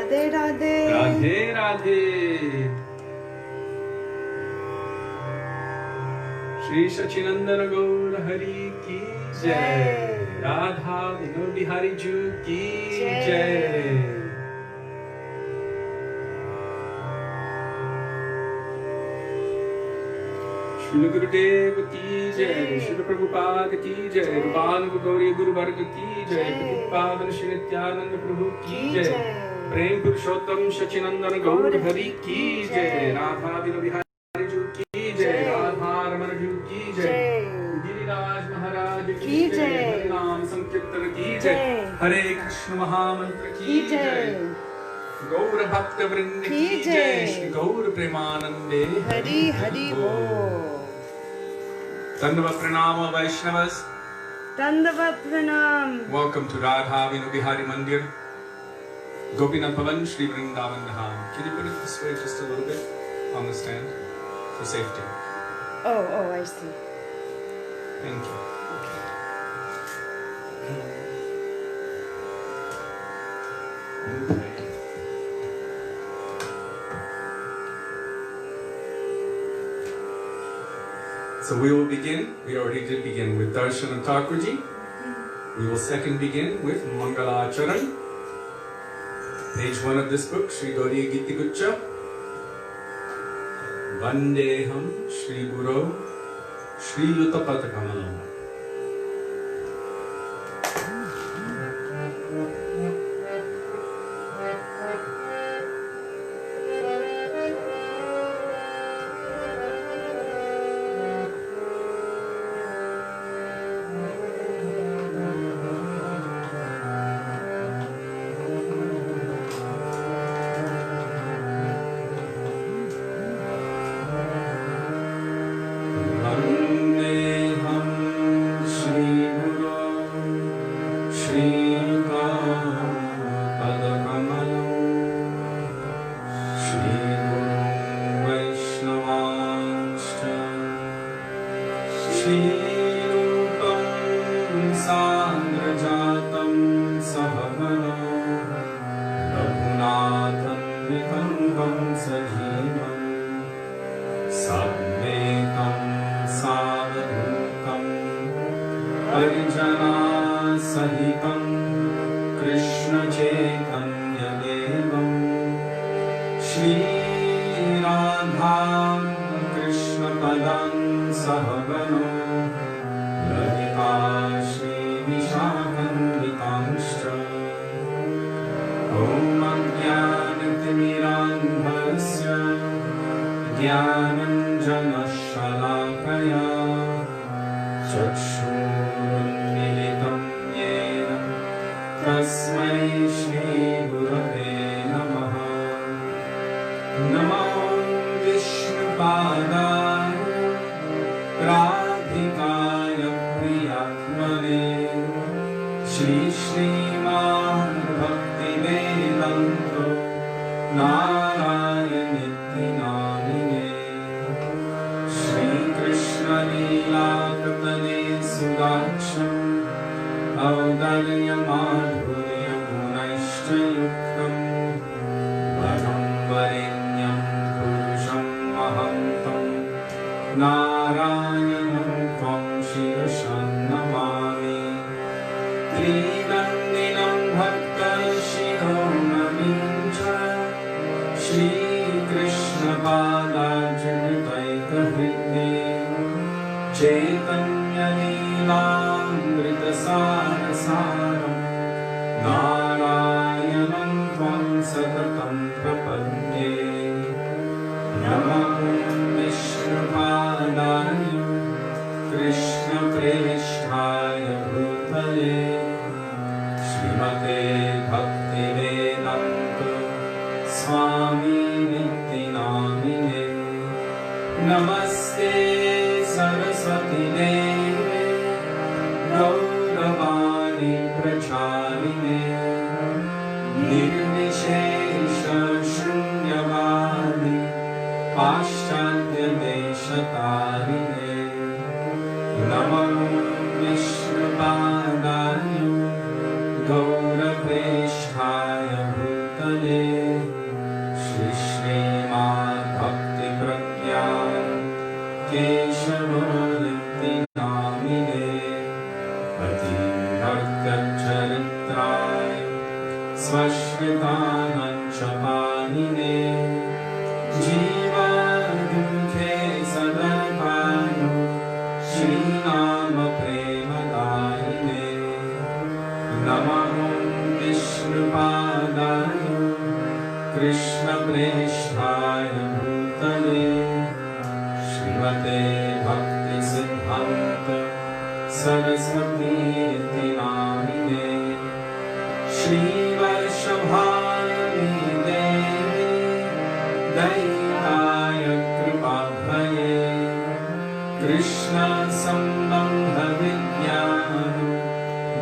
Radhe Radhe. Radhe Radhe. Shri Sachinandana Gaur Hari Ki Jai. Radha Vinod Bihari Ju Ki Jai. Srila Gurudev Ki Jai. Srila Prabhupada Ki Jai. Rupanuga Gauri Guru Varga Ki Jai. Prabhupada Shri Nityananda Prabhu Ki Jai. Prem Purushottam Sachinandana Gaur Hari Ki Jai. Radha Vinod Bihari Ju Ki Jai. Radha Ramana Ju Ki Jai. Didi Maharaja Ki Jai. Hare Naam Sankirtan Ki Jai. Hare Krishna Mahamantra Ki Jai. Gaur Bhakta Vrind Ki Jai. Shri Gaur Premanande Hari Hari Bol. Dandavat Pranama Vaisnavas. Dandavat Pranam. Welcome to Radha Vinod Bihari Mandir, Gopinath Bhavan, Shri Vrindavan Dham. Can you put it this way just a little bit on the stand for safety? Oh, I see. Thank you. Okay. So we will begin, we already did begin with Darshan and Thakurji. We will second begin with Mangala Acharan. Page 1 of this book, Sri Gauriya Giti Guccha. Vandeham Sri Guru Sri Yuta Patakamalam. Srimad Bhaktivedanta Narayan Nityanamine Shri Krishna Lila Katane Sudaksham Audalya Madhurya Gunaishcha Yuktam Varam Varenyam Purusham Mahantam Narayanam Tvam Shirasham Namami Tridandinam Bhakta Shiromamincha Shri Krishna Pada Janataika Hridde Chaitanya Leelamrita Sarasaram Narayanam Tvam Satatam Prapadye Namo Vishnupadaya Krishna Preshthaya Bhutale Srimate Bhaktivedanta Swami Nityanamine Namaste Saraswati Deve Gauravani Pracharine Nirvishesha Shunyavadi Paschatya Deshatarine Namo Vishnupadaya Gaurapreshthaya Bhutale दुष्कृतानञ्चपानिने जीवदुःखे सदर्पानु Shreenam प्रेमदायिने नमः विष्णुपादाय कृष्णप्रेष्ठाय भूतले श्रीमते भक्तिसिद्धान्त सरस्वतीति नामिने श्रीवर्षभानुनि देवी दयिताय कृपाभये कृष्णसम्बन्धविज्ञान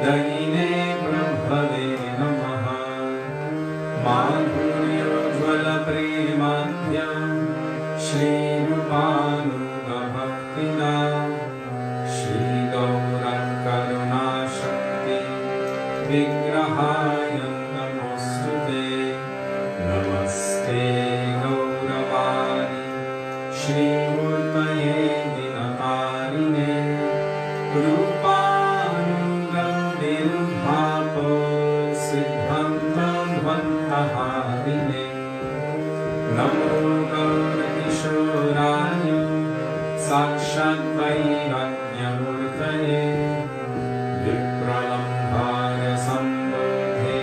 दयिने प्रभवे नमः माधुर्योज्ज्वलप्रेमाद्यं श्रीरूपानुगभक्तिना श्रीगौरकरुणाशक्ति विग्रहाय नमोऽस्तुते नमस्ते गौरवाणि श्रीमूर्तये दिनकारिणे रूपानुगम्भिर्भापो सिद्धान्तध्वन्तहारिणे नमो गौरकिशोराय साक्षाद्वैराग्यमूर्तये विप्रलम्भारसम्बोधे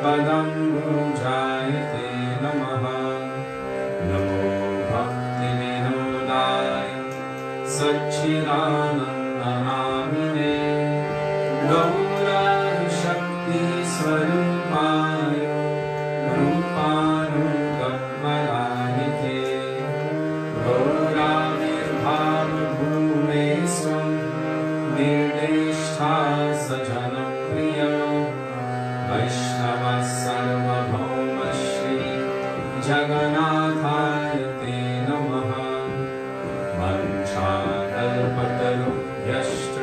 पदं भुजायते नमः नमो भक्तिविनोदाय सच्चिदानन्दनामिने गौरशक्तिस्वरूपाय रूपानुगमनायिते गौराविर्भावभूमे स्वं निर्देष्टा सजनप्रिय वैष्णवः सर्वभौम श्री जगन्नाथाय ते नमः वञ्चाकल्पतरुभ्यश्च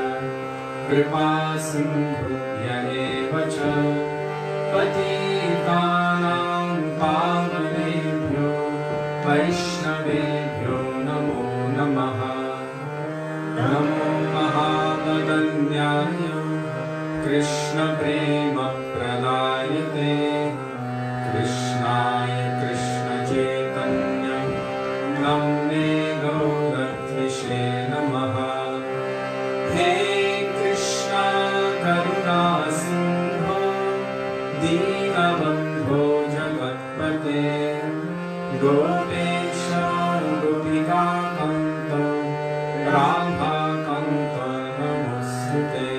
कृपासिन्धुभ्य एव च पतितानां पावनेभ्यो वैष्णवेभ्यो नमो नमः नमो महावदन्याय कृष्णप्रेमप्रदायते कृष्णाय कृष्णचैतन्य नम्ने गौरद्विषे नमः हे कृष्णा करुणा सिन्धो दीनबन्धो जगत्पते गोपेश गोपिकान्त राधाकान्त नमोऽस्तुते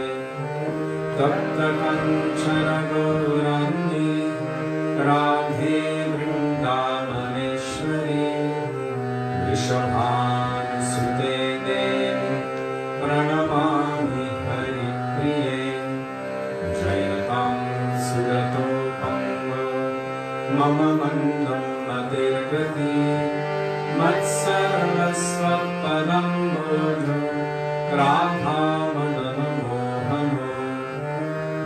तप्तकञ्चन गौराङ्गी राधे वृन्दावनेश्वरी वृषभानुसुते देवी प्रणमामि हरिप्रिये जयतां सुरतोपङ्गो मम मन्दं मतिर्गति मत्सर्वस्वपदं बोधो राधामदनमोहनो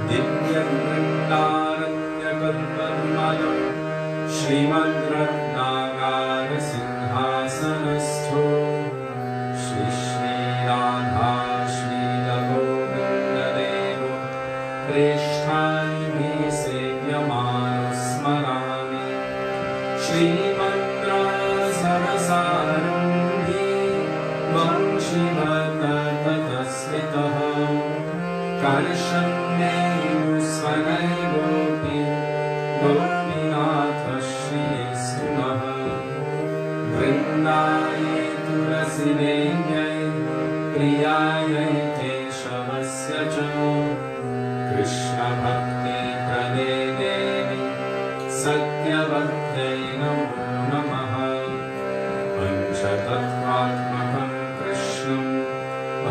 दिव्यवृन्दारण्यकल्पद्मलं श्रीमद्रत्नागारसिंहासनस्थो श्री श्रीराधा श्रीलगोविन्ददेवो प्रेष्ठानि मे सेव्यमानो स्मरामि श्रीमन्त्रसरसारम्भी वंशीवततस्थितः कर्षण्यैस्वरैगोपि गोपीनाथ श्रीस्तु नः वृन्दाय तुलसीदेव्यै प्रियायै केशवस्य च कृष्णभक्तिप्रदे देवी सत्यवत्यै नमो नमः पञ्चतत्त्वात्मकं कृष्णं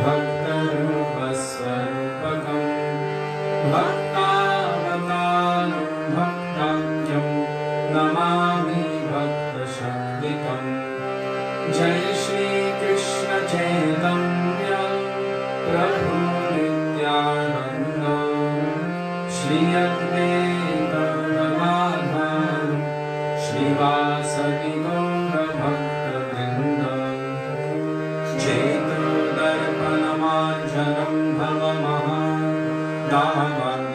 भक्तरूपस्वरूपकं भक्तावतारं भक्ताख्यं नमामि भक्तशक्तिकम् जय श्रीकृष्ण चैतन्य प्रभु नित्यानन्द श्री अद्वैत गदाधर श्रीवासदि गौरभक्तवृन्द चेतोदर्पणमार्जनं भवमः दावाग्निर्वापनं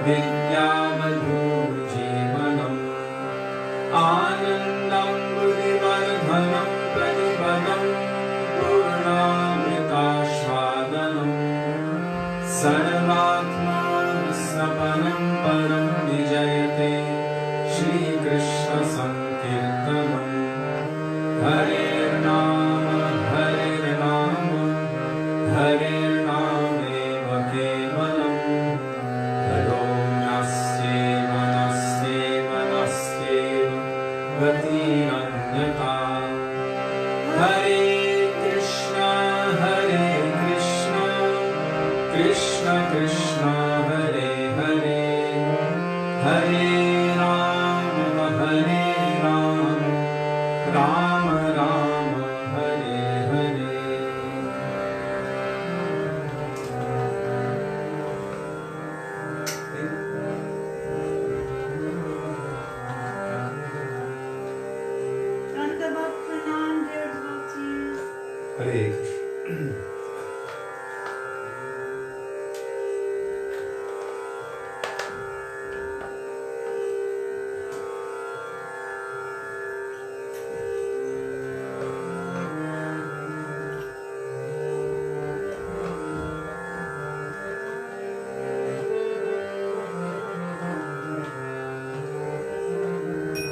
विद्यावधूजीवनम् आनन्दं बुद्धिवर्धनं प्रतिपदं पूर्णामृतास्वादनं सर्वात्मास्नपनं परं विजयते श्रीकृष्णसङ्कीर्तनम् हरेर्नाम हरेर्नाम हरेर्नामेव केवलम् हरोम्यस्येव नस्येव नस्येव गतिरन्यथा हरे Krishna Krishna Krishna Hare Hare Hare Ram Ram Ram Hare Hare Dandavat pranam, dear devotees. Hare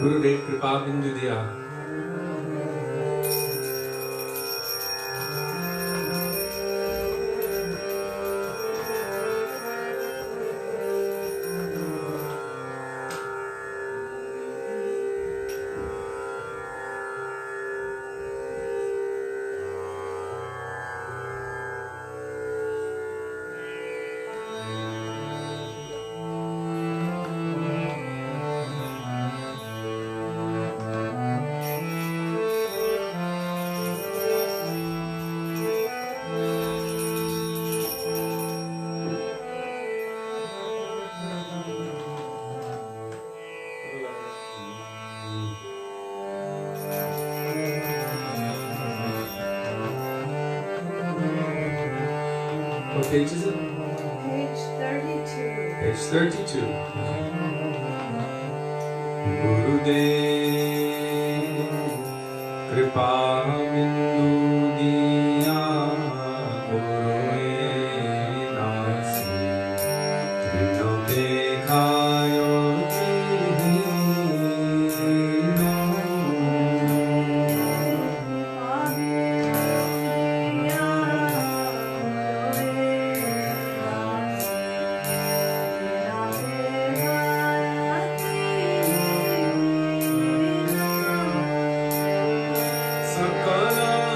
गुरुदेव कृपा बिंदु दिया। What page is it? Page 32. Page 32. Gurudev Kripa Bindu Diya Gurue Nasi Trino Dekhayo Sakala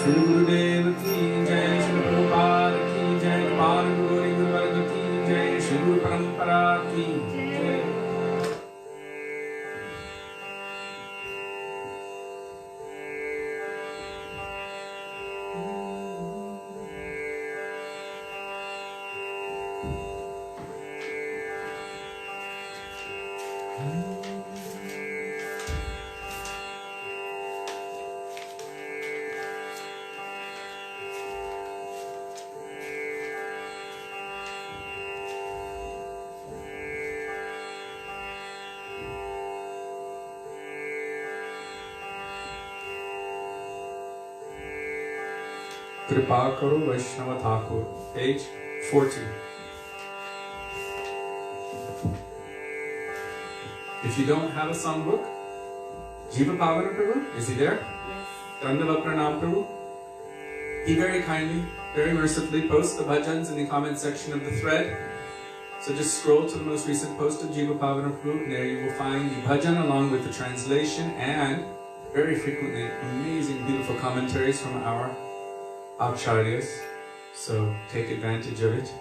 Srila Gurudev ki jai, Srila Prabhupada ki jai, Gopal Gauri Guru Varga ki jai, Sri Guru Parampara ki jai. Kripa Karo Vaisnava Thakur, age 40. If you don't have a songbook, Jiva Pavana Prabhu, is he there? Yes. Dandava Pranam Prabhu. He very kindly, very mercifully posts the bhajans in the comment section of the thread. So just scroll to the most recent post of Jiva Pavana Prabhu, and there you will find the bhajan along with the translation and very frequently amazing, beautiful commentaries from our acharyas. So take advantage of it.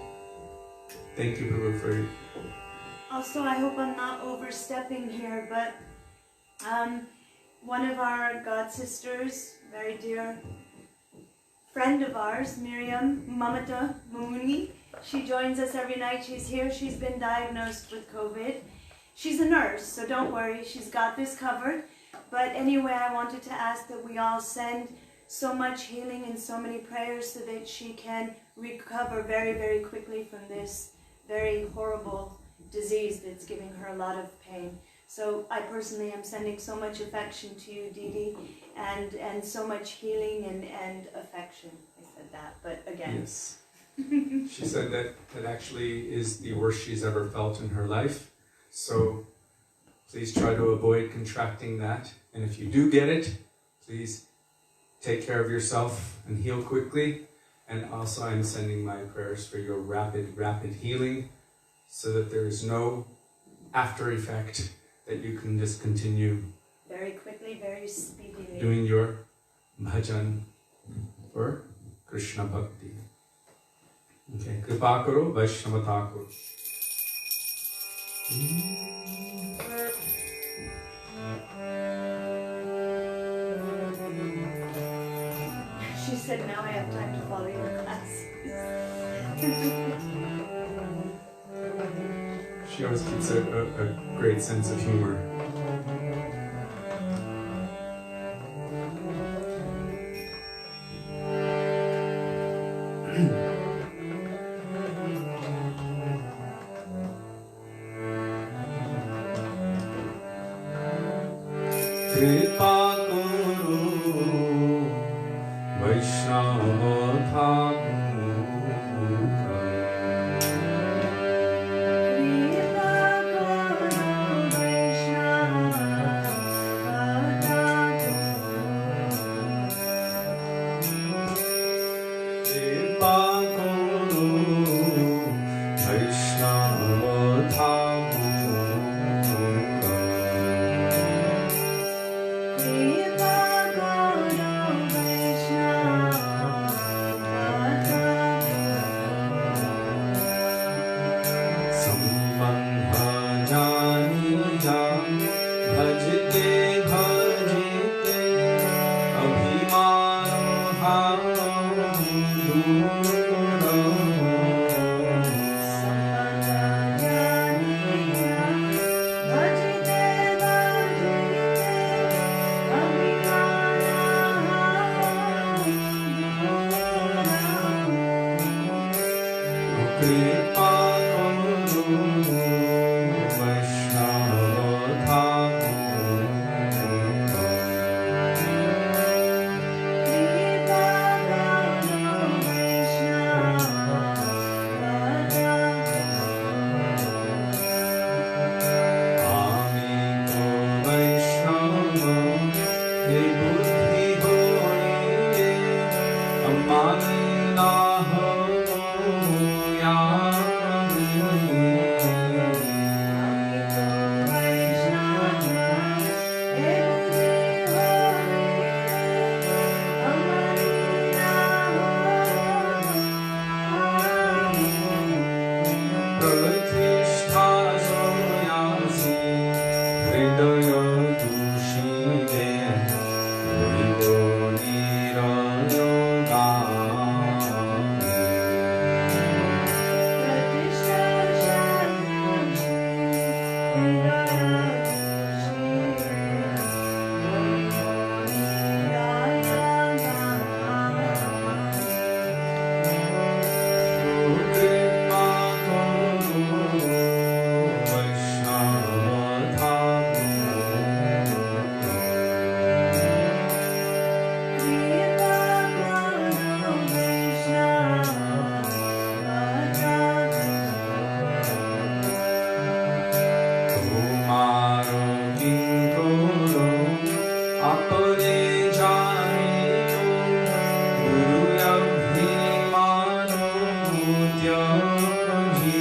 Thank you, Prabhu, for it. Also, I hope I'm not overstepping here, but one of our god sisters, very dear friend of ours, Miriam Mamata Mumuni, she joins us every night. She's here. She's been diagnosed with COVID. She's a nurse, so don't worry. She's got this covered. But anyway, I wanted to ask that we all send so much healing and so many prayers so that she can recover very, very quickly from this very horrible disease that's giving her a lot of pain. So I personally am sending so much affection to you, Didi, and so much healing and affection. I said that, but again. Yes. She said that actually is the worst she's ever felt in her life. So please try to avoid contracting that. And if you do get it, please take care of yourself and heal quickly. And also I'm sending my prayers for your rapid healing so that there is no after effect, that you can just continue very quickly, very speedily doing your bhajan for Krishna Bhakti. Okay, Kripa karo, Vaishnava karo. She said, now I have time to follow your classes. She always keeps a great sense of humor. Kripa Guru Vaishnava Thakur apane janito guru abhimano tyaji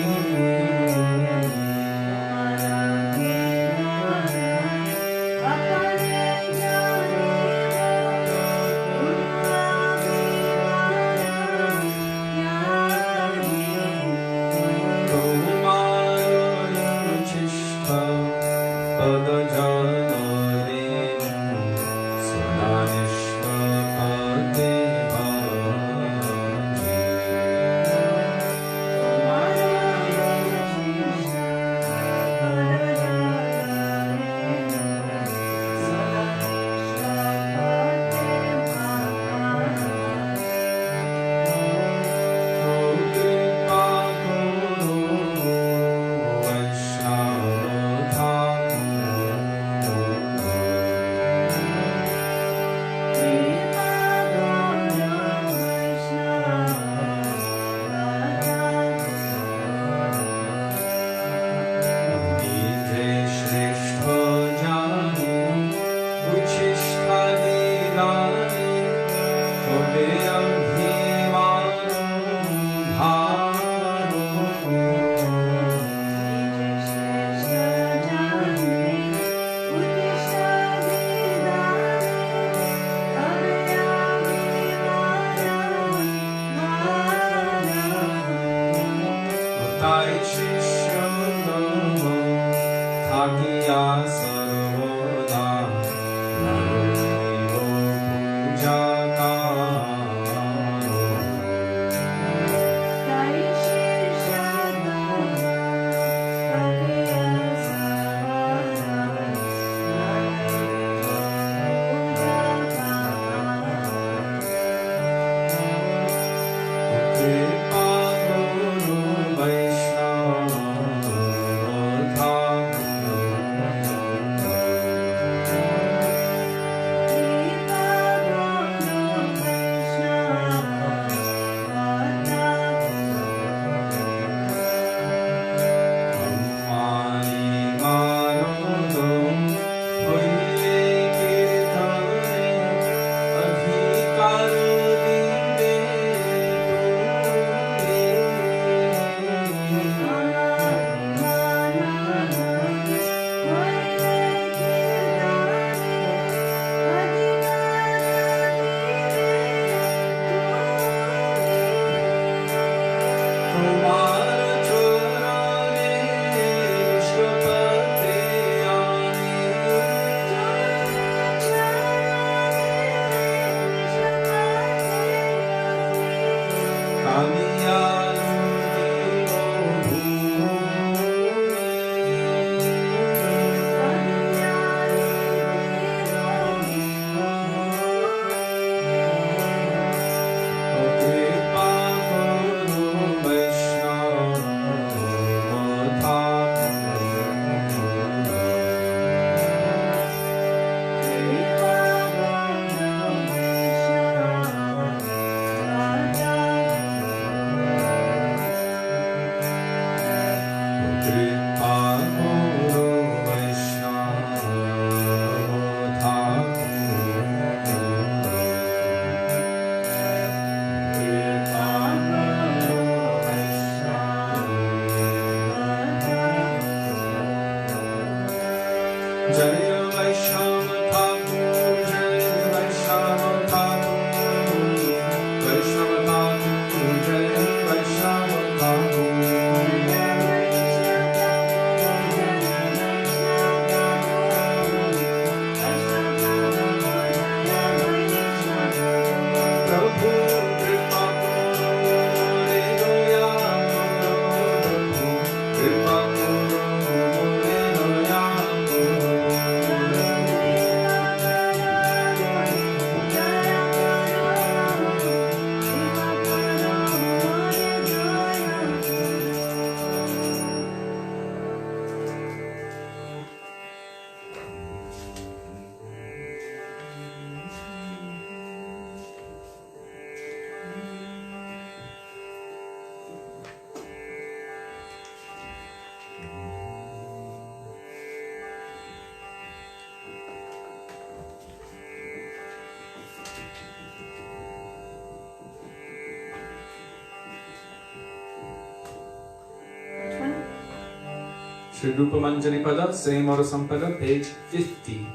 Sri Rupa Manjari Pada, Same or Sampada, page 50.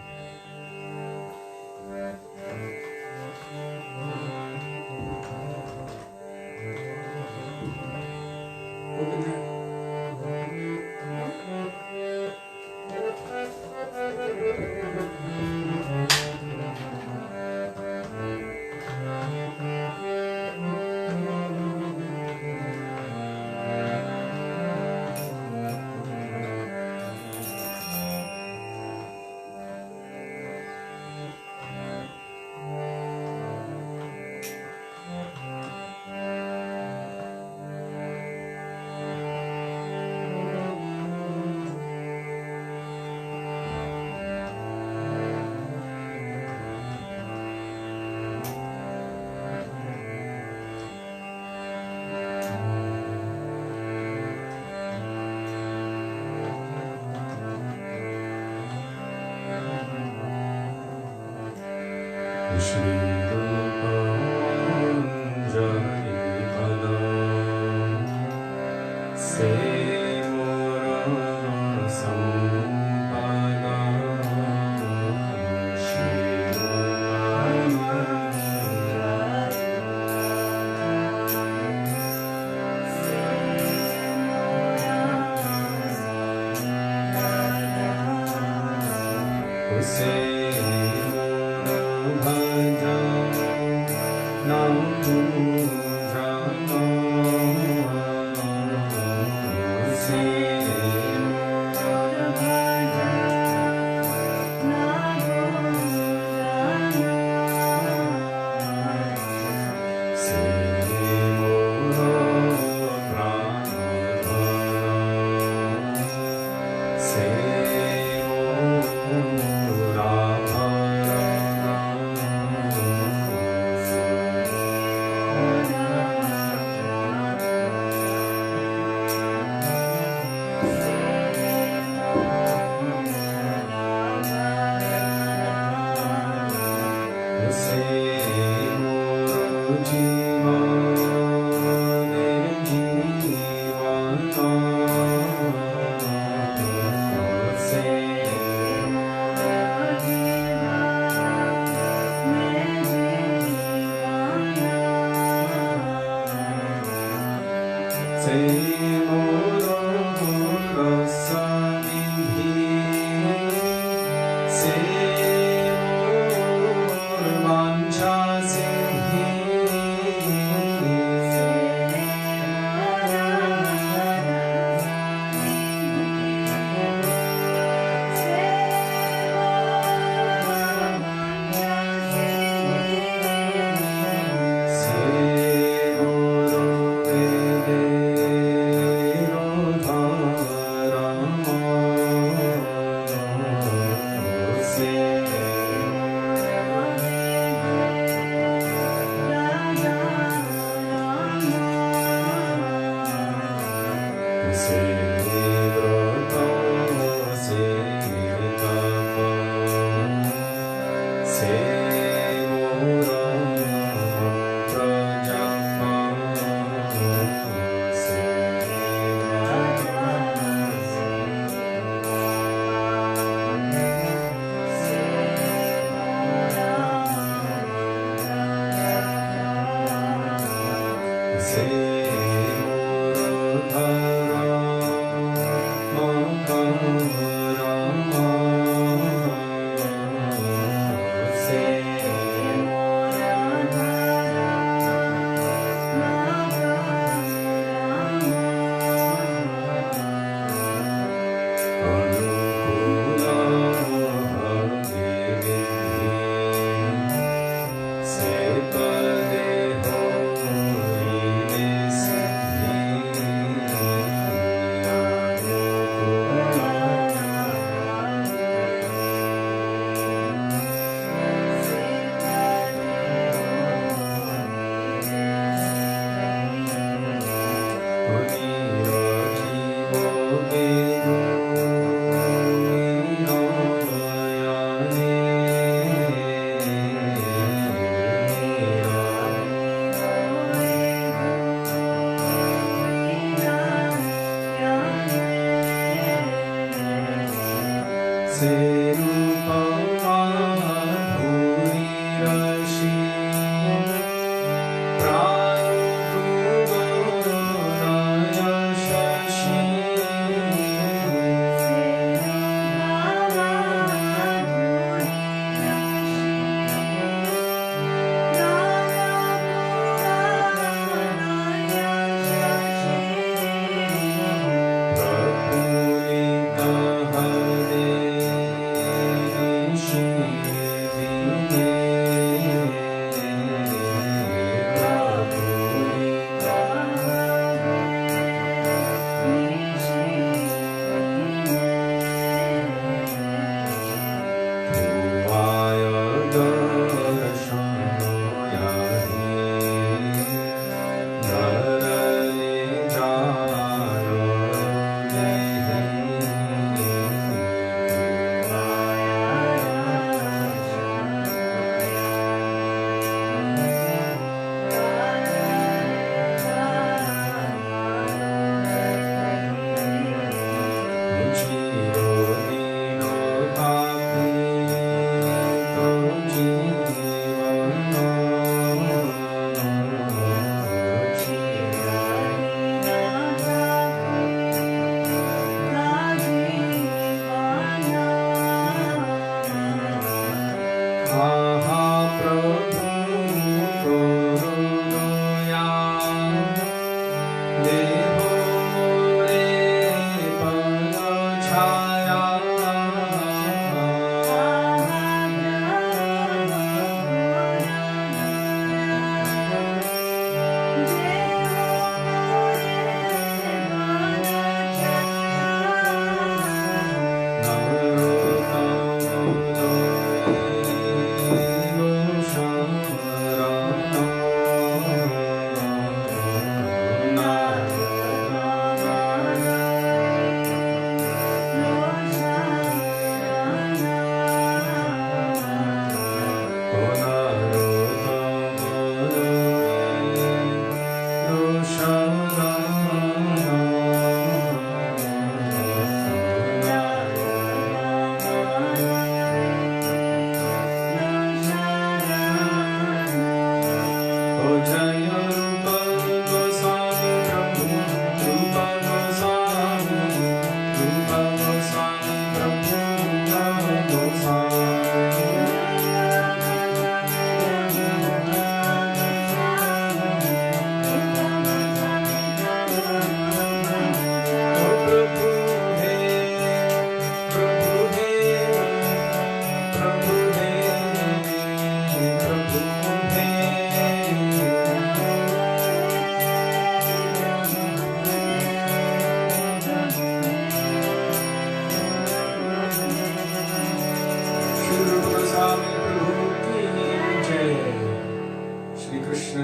Open that.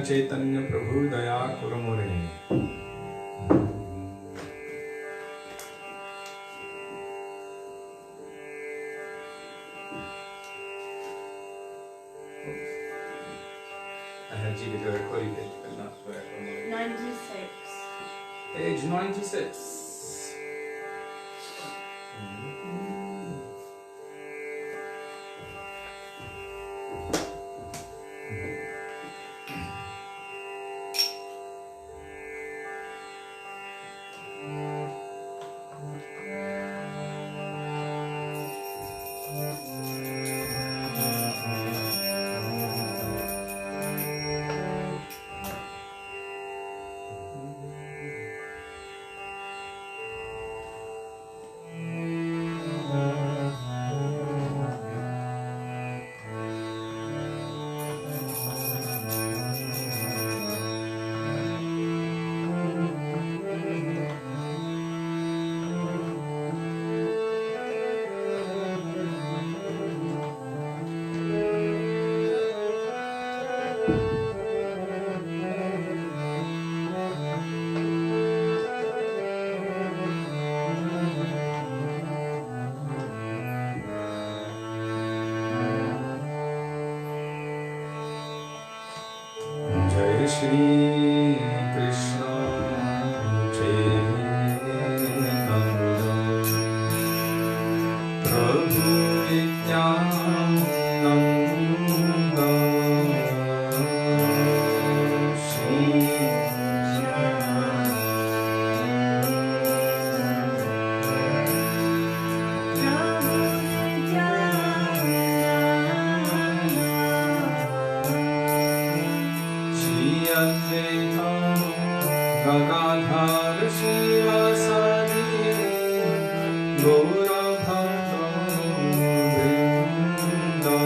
Chaitanya Prabhu Daya कुरमुरे। I had you to do a recording page, but not for 96. Page 96. Shri Krishna Chaitanya Prabhu Nityananda Shri Gadadhar Shivasadi Gaura Bhakta Vrinda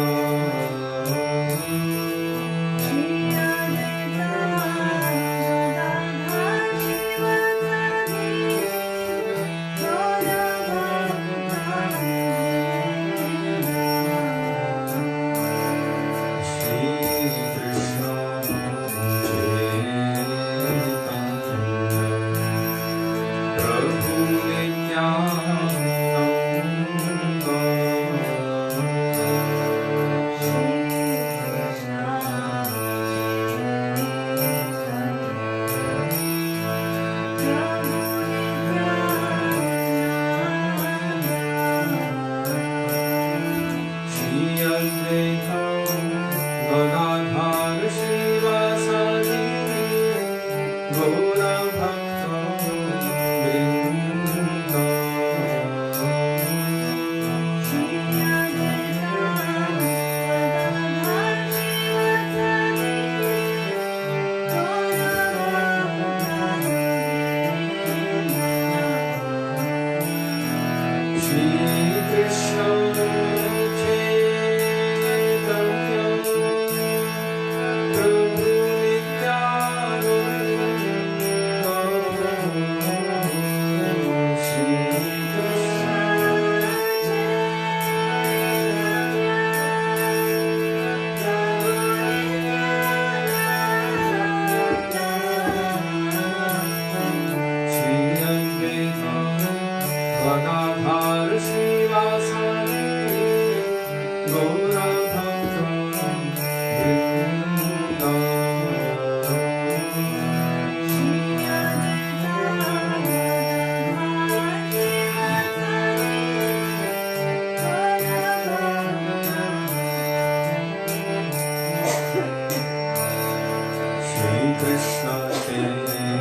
Krishna Chaitanya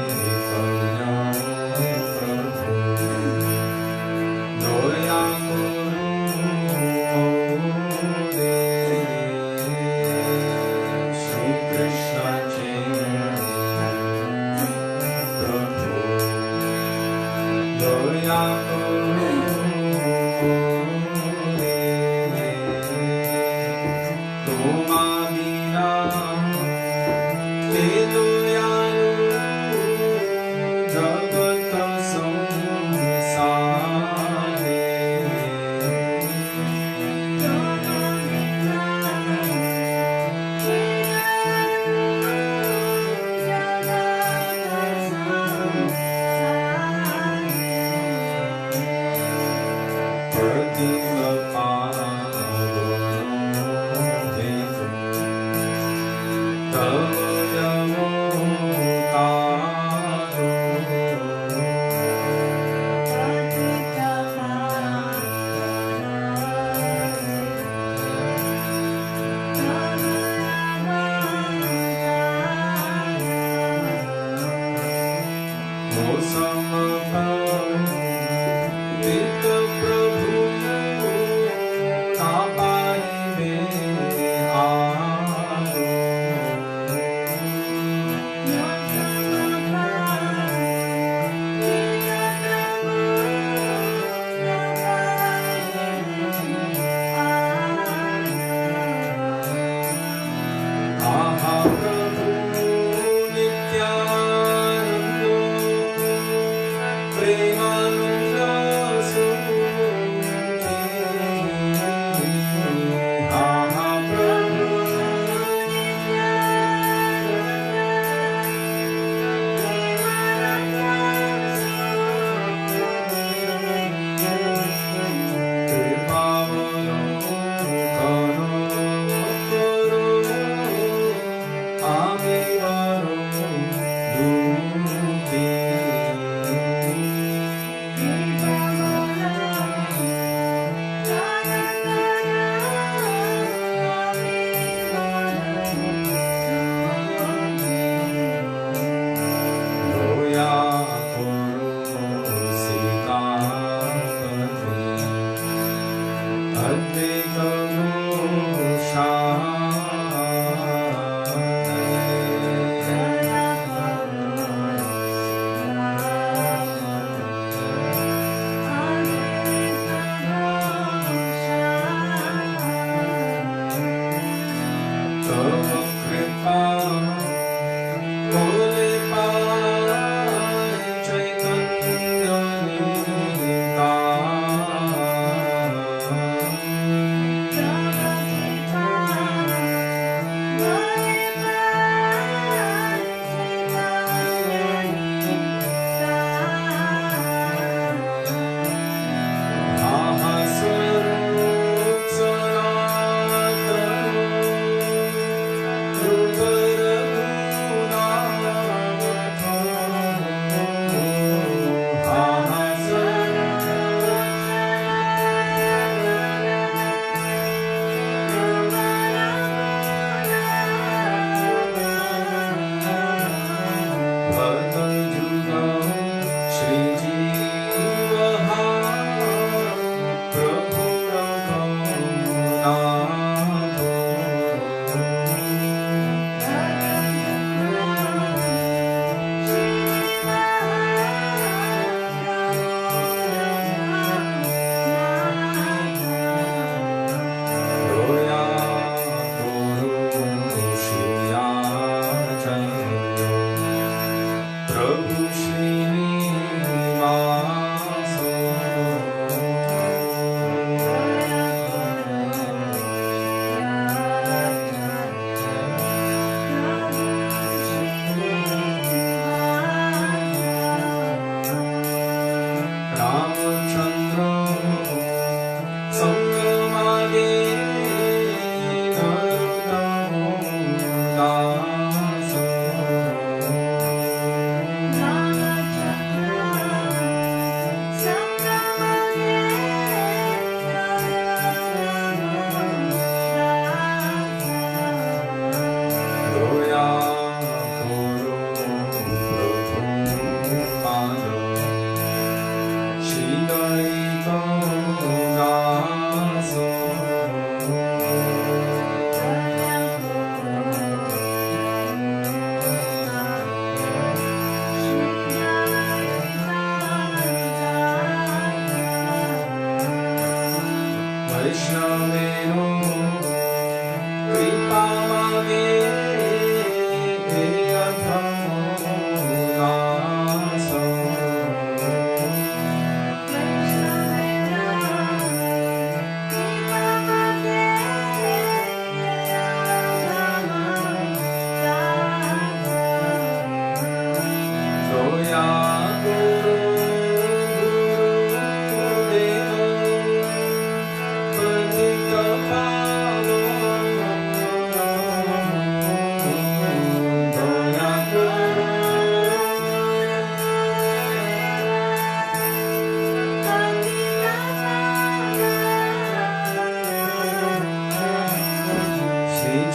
Prabhu Daya Gurudev Shri Krishna Chaitanya Prabhu Daya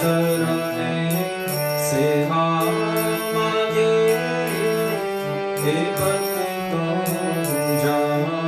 चरणे सेवा मागे हे भक्ति को जानो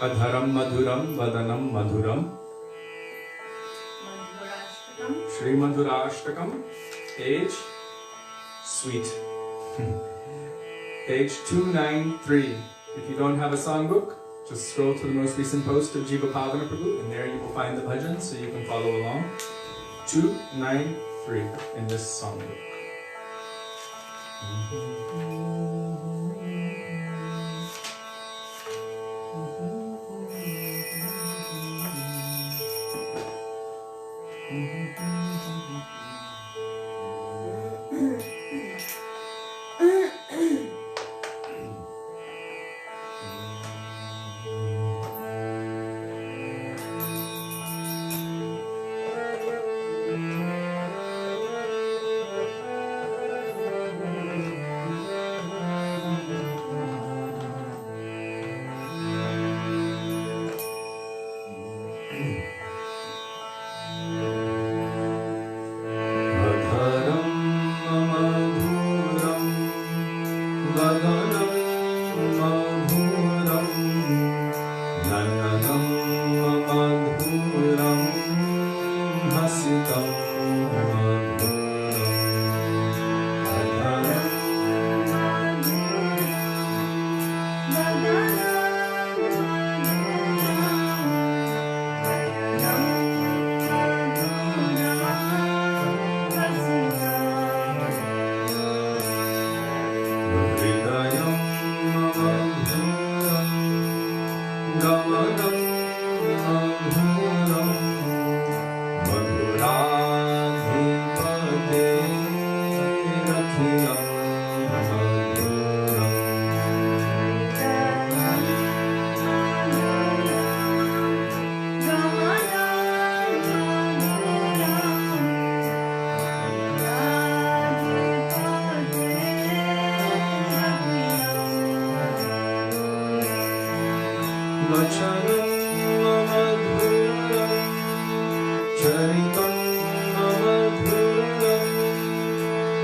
Adharam madhuram vadanam madhuram Shri Madhurashtakam Page sweet Page 293. If you don't have a songbook, just scroll to the most recent post of Jiva Padana Prabhu and there you will find the bhajans so you can follow along. 293 in this songbook.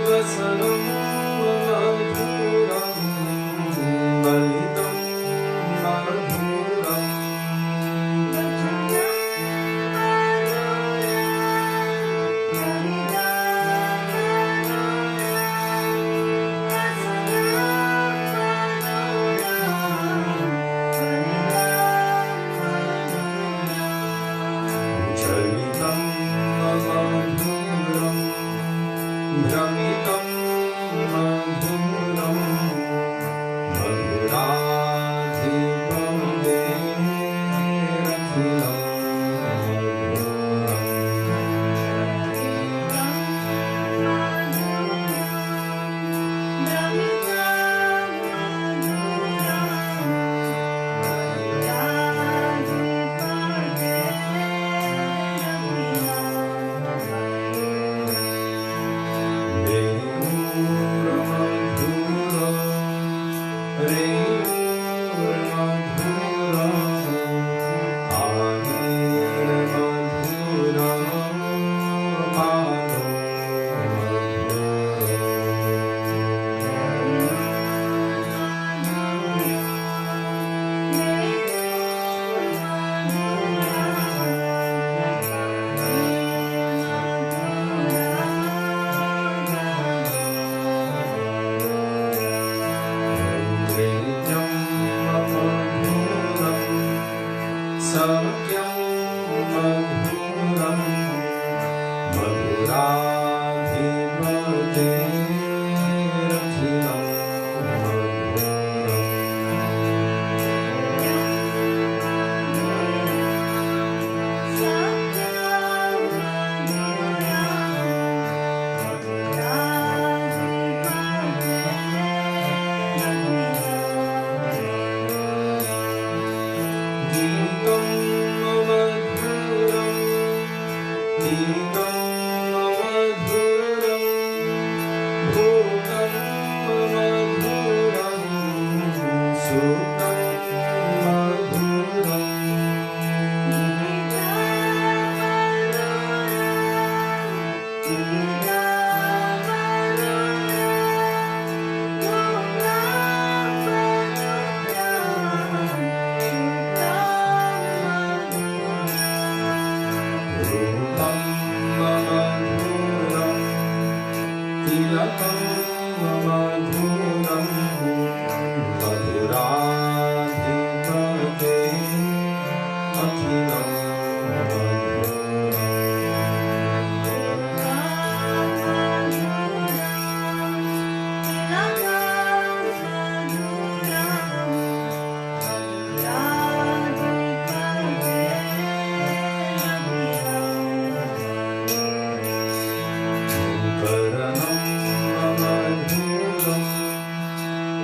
वसनं मधुरं वलितं मधुरम् भ्रमितं मधुरं मधुराधिपदे रथिलं सख्यं मधुरं मधुराधिपदे रथिलं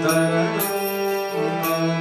तरणं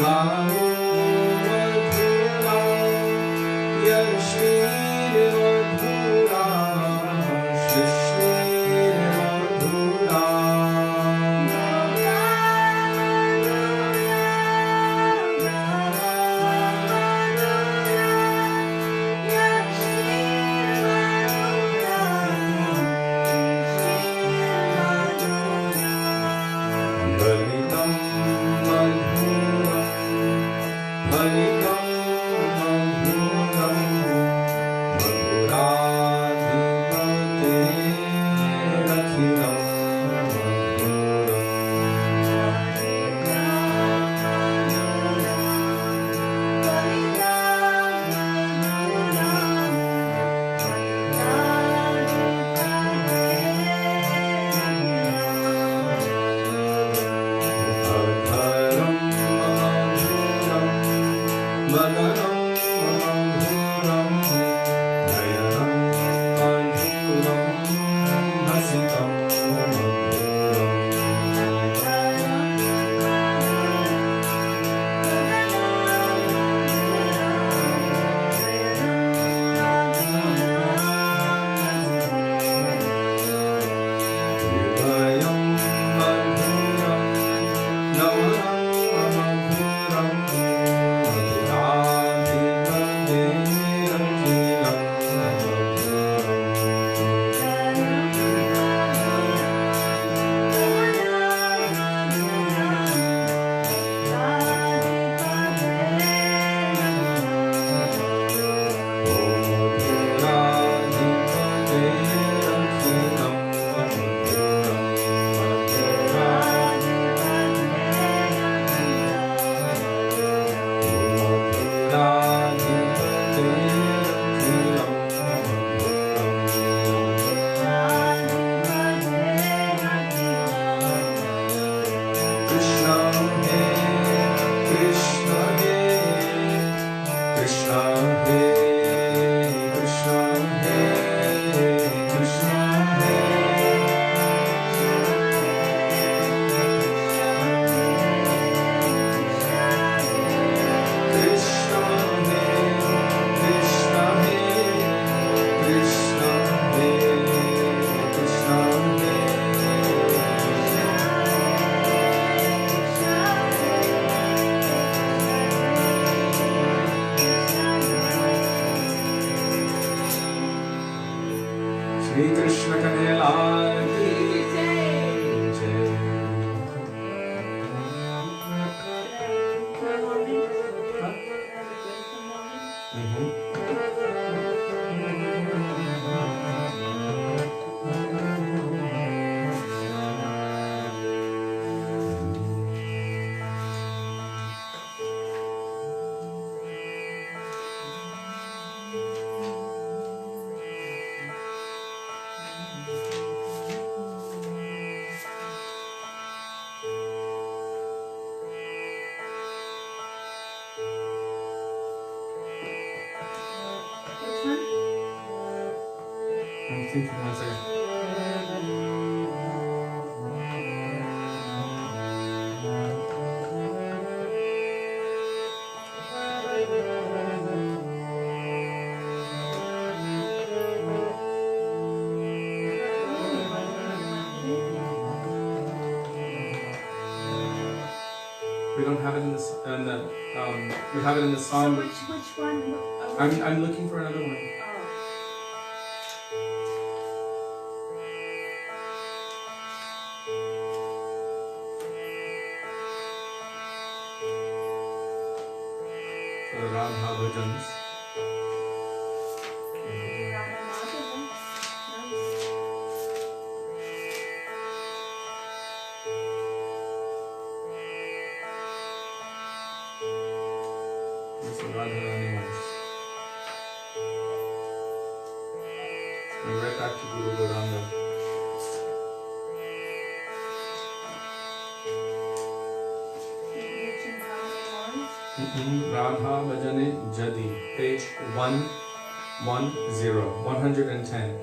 Namo Madhura Yashir Madhura Shishir Madhura Balitam Madhuram Balitam Madhuram Madhuradhipate Rakhitam Adharam Madhuram Badaram Madhuram Nayanam Madhuram Hasitam Madhuram Hridayam Madhuram Navanam Madhuram Madhuradhipate Rakhitam Krishna He Krishna He Krishna He Krishna He Krishna He Krishna He Krishna He Krishna He Shri Krishna Kanhaiya Lal ki jai. I'm thinking one second. We don't have it in this, we have it in the So song. which one? I'm looking for another one. For the Radha bhajans. This is Radha Rani ones. Going right back to Guru Gauranga. Radha Bhajane Jadi, page 110.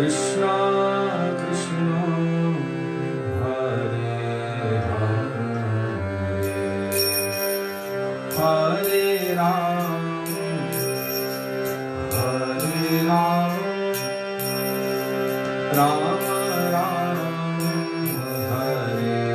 Krishna Krishna Hare Hare Hare Ram Hare Ram Ram Ram Hare Hare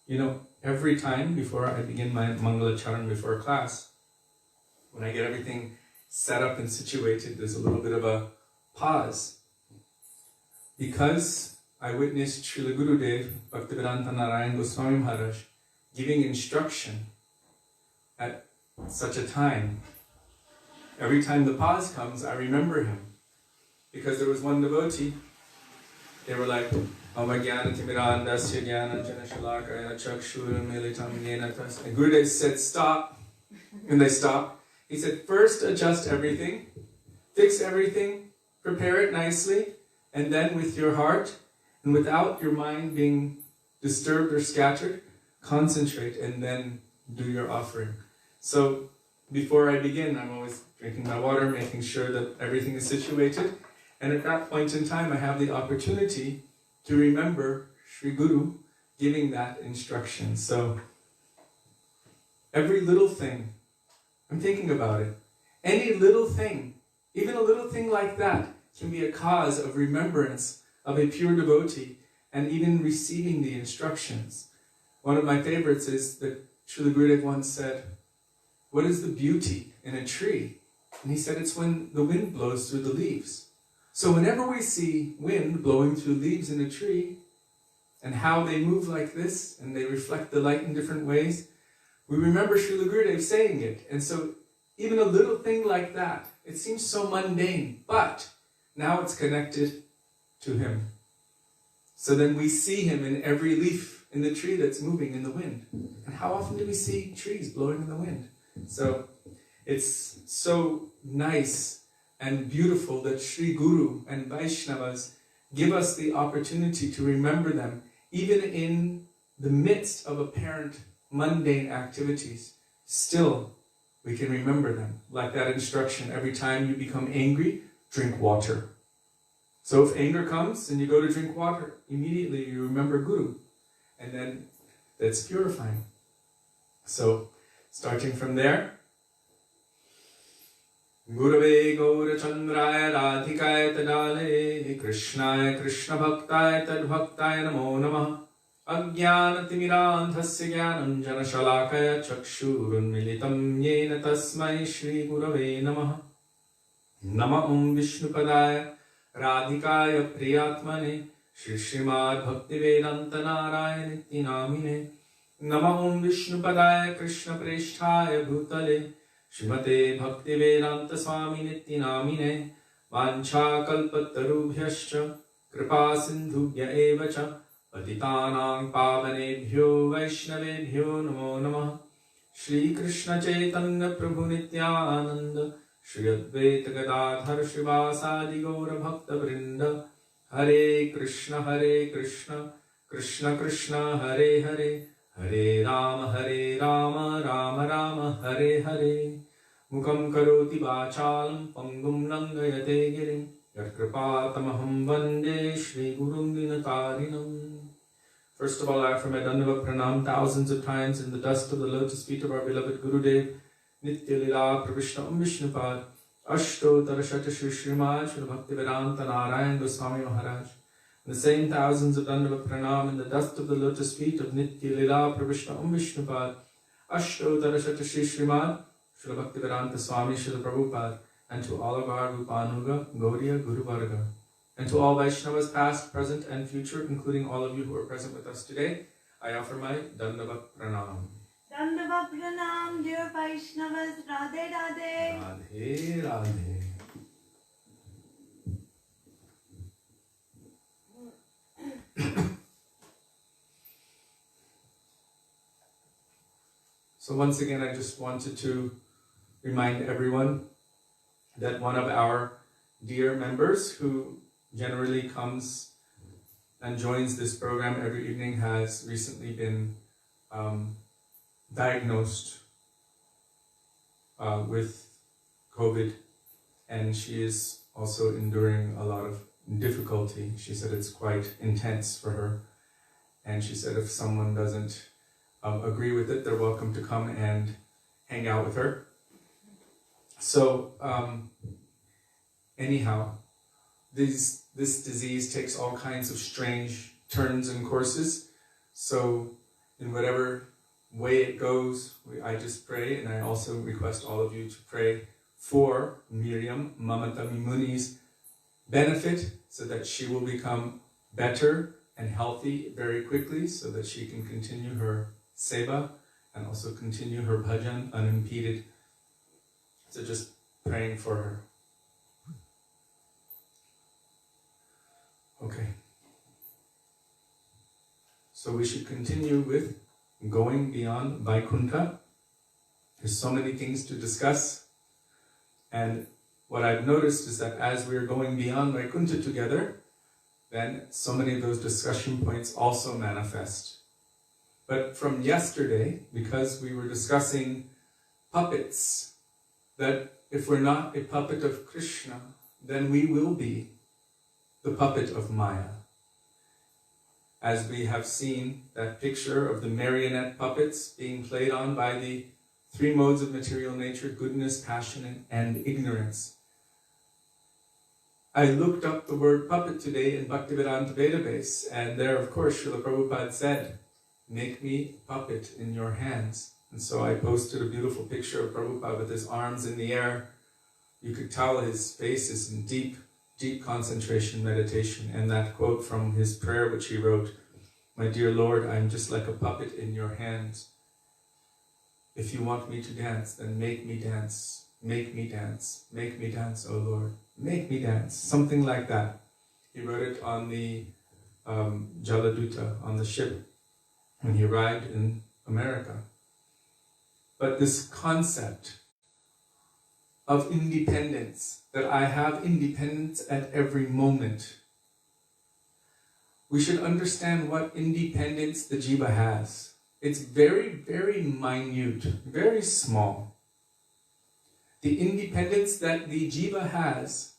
you know, every time before I begin my Mangala Charan before class, when I get everything set up and situated, there's a little bit of a pause. Because I witnessed Srila Gurudev, Bhaktivedanta Narayan Goswami Maharaj, giving instruction at such a time. Every time the pause comes, I remember him. Because there was one devotee, they were like, and Gurudev said, stop. And they stopped. He said, first adjust everything, fix everything, prepare it nicely, and then with your heart, and without your mind being disturbed or scattered, concentrate and then do your offering. So before I begin, I'm always drinking my water, making sure that everything is situated. And at that point in time, I have the opportunity to remember Sri Guru giving that instruction. So every little thing, I'm thinking about it. Any little thing, even a little thing like that, can be a cause of remembrance of a pure devotee and even receiving the instructions. One of my favorites is that Srila Gurudev once said, what is the beauty in a tree? And he said it's when the wind blows through the leaves. So whenever we see wind blowing through leaves in a tree, and how they move like this, and they reflect the light in different ways, we remember Srila Gurudev saying it. And so even a little thing like that, it seems so mundane, but now it's connected to him. So then we see him in every leaf in the tree that's moving in the wind. And how often do we see trees blowing in the wind? So it's so nice and beautiful that Sri Guru and Vaishnavas give us the opportunity to remember them, even in the midst of apparent mundane activities. Still, we can remember them. Like that instruction, every time you become angry, drink water. So if anger comes and you go to drink water, immediately you remember Guru. And then that's purifying. So, starting from there, Gurave Gaura Chandraya Radhikaya Tadale Krishnaya Krishna Bhaktaya Tadbhaktaya Namo Namah Ajnana Timirandhasya Jnanam Jana Shalakaya Chakshurun Militam Yena Tasmai Shri Gurave Namah Nama Vishnupadaya Radhikaya Priyatmane Shri Srimad Bhaktivedanta Narayan Namine Nama Vishnupadaya Krishna Presthaya Bhutale Srimate Bhaktivedanta Swami Namine Vancha Kalpatarubhyascha Kripa Sindhubhya Evacha Patitanang Pavanebhyo Vaishnavebhyo Namo Namah Shri Krishna Chaitanya Prabhu Nityananda Shri Advaita Gadadhar Shivasadi Gaura Bhakta Vrinda Hare Krishna Krishna Krishna Hare Hare Hare Rama Rama Rama Hare Hare Mukam Karoti Vachalam Pangum Nangayate Girim Yatkripatamaham Vande Shri Gurum Dinatarinam. First of all, I offer my Dandava Pranam thousands of times in the dust of the lotus feet of our beloved Gurudev, Nitya Lila Pravishna Vishnupad, Ashtottara Shata Shri Srimad Shri Bhaktivedanta Narayan Goswami Maharaj. The same thousands of Dandava Pranam in the dust of the lotus feet of Nitya Lila Pravishna Vishnupad, Ashtottara Shata Shri Srimad Shri Bhaktivedanta Swami Shri Prabhupada, and to all of our Rupanuga, Gauriya, Guru Varga. And to all Vaishnavas past, present and future, including all of you who are present with us today, I offer my Dandava Pranam. Dandava Pranam, dear Vaishnavas, Radhe Radhe. Radhe Radhe. So once again, I just wanted to remind everyone that one of our dear members who generally comes and joins this program every evening has recently been diagnosed with COVID, and she is also enduring a lot of difficulty. She said it's quite intense for her, and she said if someone doesn't agree with it, they're welcome to come and hang out with her. So anyhow, this disease takes all kinds of strange turns and courses. So in whatever way it goes, I just pray, and I also request all of you to pray for Miriam, Mamata Muni's benefit, so that she will become better and healthy very quickly, so that she can continue her seva and also continue her bhajan unimpeded. So just praying for her. Okay. So we should continue with going beyond Vaikuntha. There's so many things to discuss. And what I've noticed is that as we're going beyond Vaikuntha together, then so many of those discussion points also manifest. But from yesterday, because we were discussing puppets, that if we're not a puppet of Krishna, then we will be the puppet of Maya. As we have seen that picture of the marionette puppets being played on by the three modes of material nature, goodness, passion, and ignorance. I looked up the word puppet today in Bhaktivedanta database, and there, of course, Srila Prabhupada said, "Make me a puppet in your hands." And so I posted a beautiful picture of Prabhupada with his arms in the air. You could tell his face is in deep, deep concentration meditation. And that quote from his prayer which he wrote, "My dear Lord, I'm just like a puppet in your hands. If you want me to dance, then make me dance. Make me dance. Make me dance, O Lord. Make me dance." Something like that. He wrote it on the Jaladuta, on the ship, when he arrived in America. But this concept of independence, that I have independence at every moment, we should understand what independence the jiva has. It's very, very minute, very small. The independence that the jiva has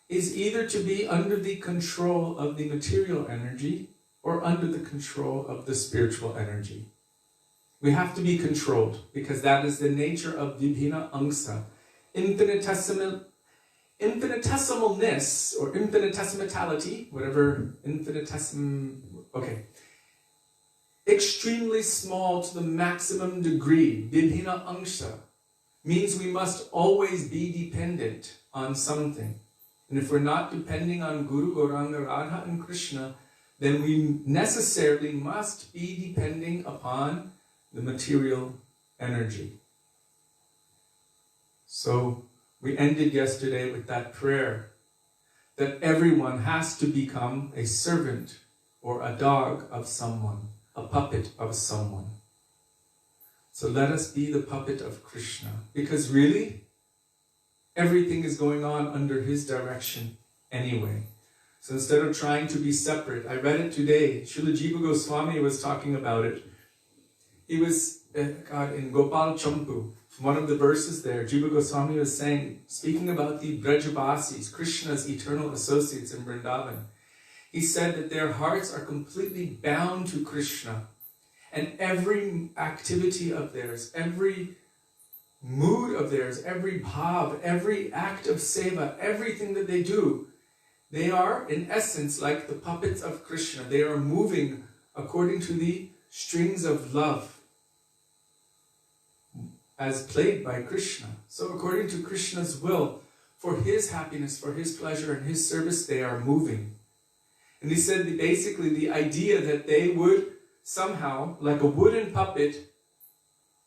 is either to be under the control of the material energy or under the control of the spiritual energy. We have to be controlled, because that is the nature of vibhina angsa. Infinitesimalness or infinitesimality, whatever, extremely small to the maximum degree, vibhina angsa, means we must always be dependent on something. And if we're not depending on Guru, Gauranga, Radha and Krishna, then we necessarily must be depending upon the material energy. So we ended yesterday with that prayer that everyone has to become a servant or a dog of someone, a puppet of someone. So let us be the puppet of Krishna, because really everything is going on under his direction anyway. So instead of trying to be separate, I read it today, Srila Jiva Goswami was talking about it. He was, in Gopal Champu, one of the verses there, Jiva Goswami was saying, speaking about the Brajavasis, Krishna's eternal associates in Vrindavan, he said that their hearts are completely bound to Krishna, and every activity of theirs, every mood of theirs, every bhav, every act of seva, everything that they do, they are in essence like the puppets of Krishna. They are moving according to the strings of love, as played by Krishna. So according to Krishna's will, for his happiness, for his pleasure and his service, they are moving. And he said that basically the idea that they would somehow, like a wooden puppet,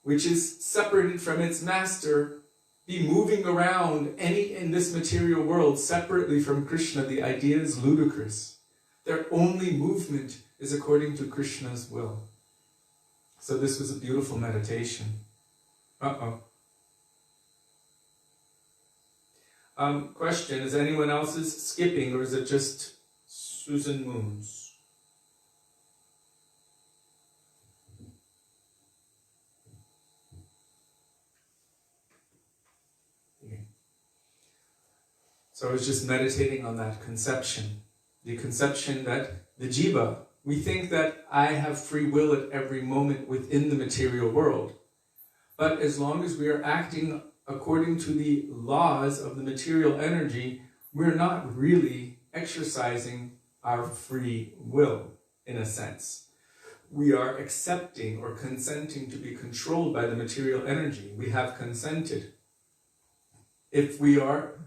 which is separated from its master, be moving around in this material world separately from Krishna, the idea is ludicrous. Their only movement is according to Krishna's will. So this was a beautiful meditation. Question, is anyone else's skipping, or is it just Susan Moon's? Okay. So I was just meditating on that conception. The conception that the jiva, we think that I have free will at every moment within the material world. But as long as we are acting according to the laws of the material energy, we're not really exercising our free will, in a sense. we are accepting or consenting to be controlled by the material energy. We have consented. If we are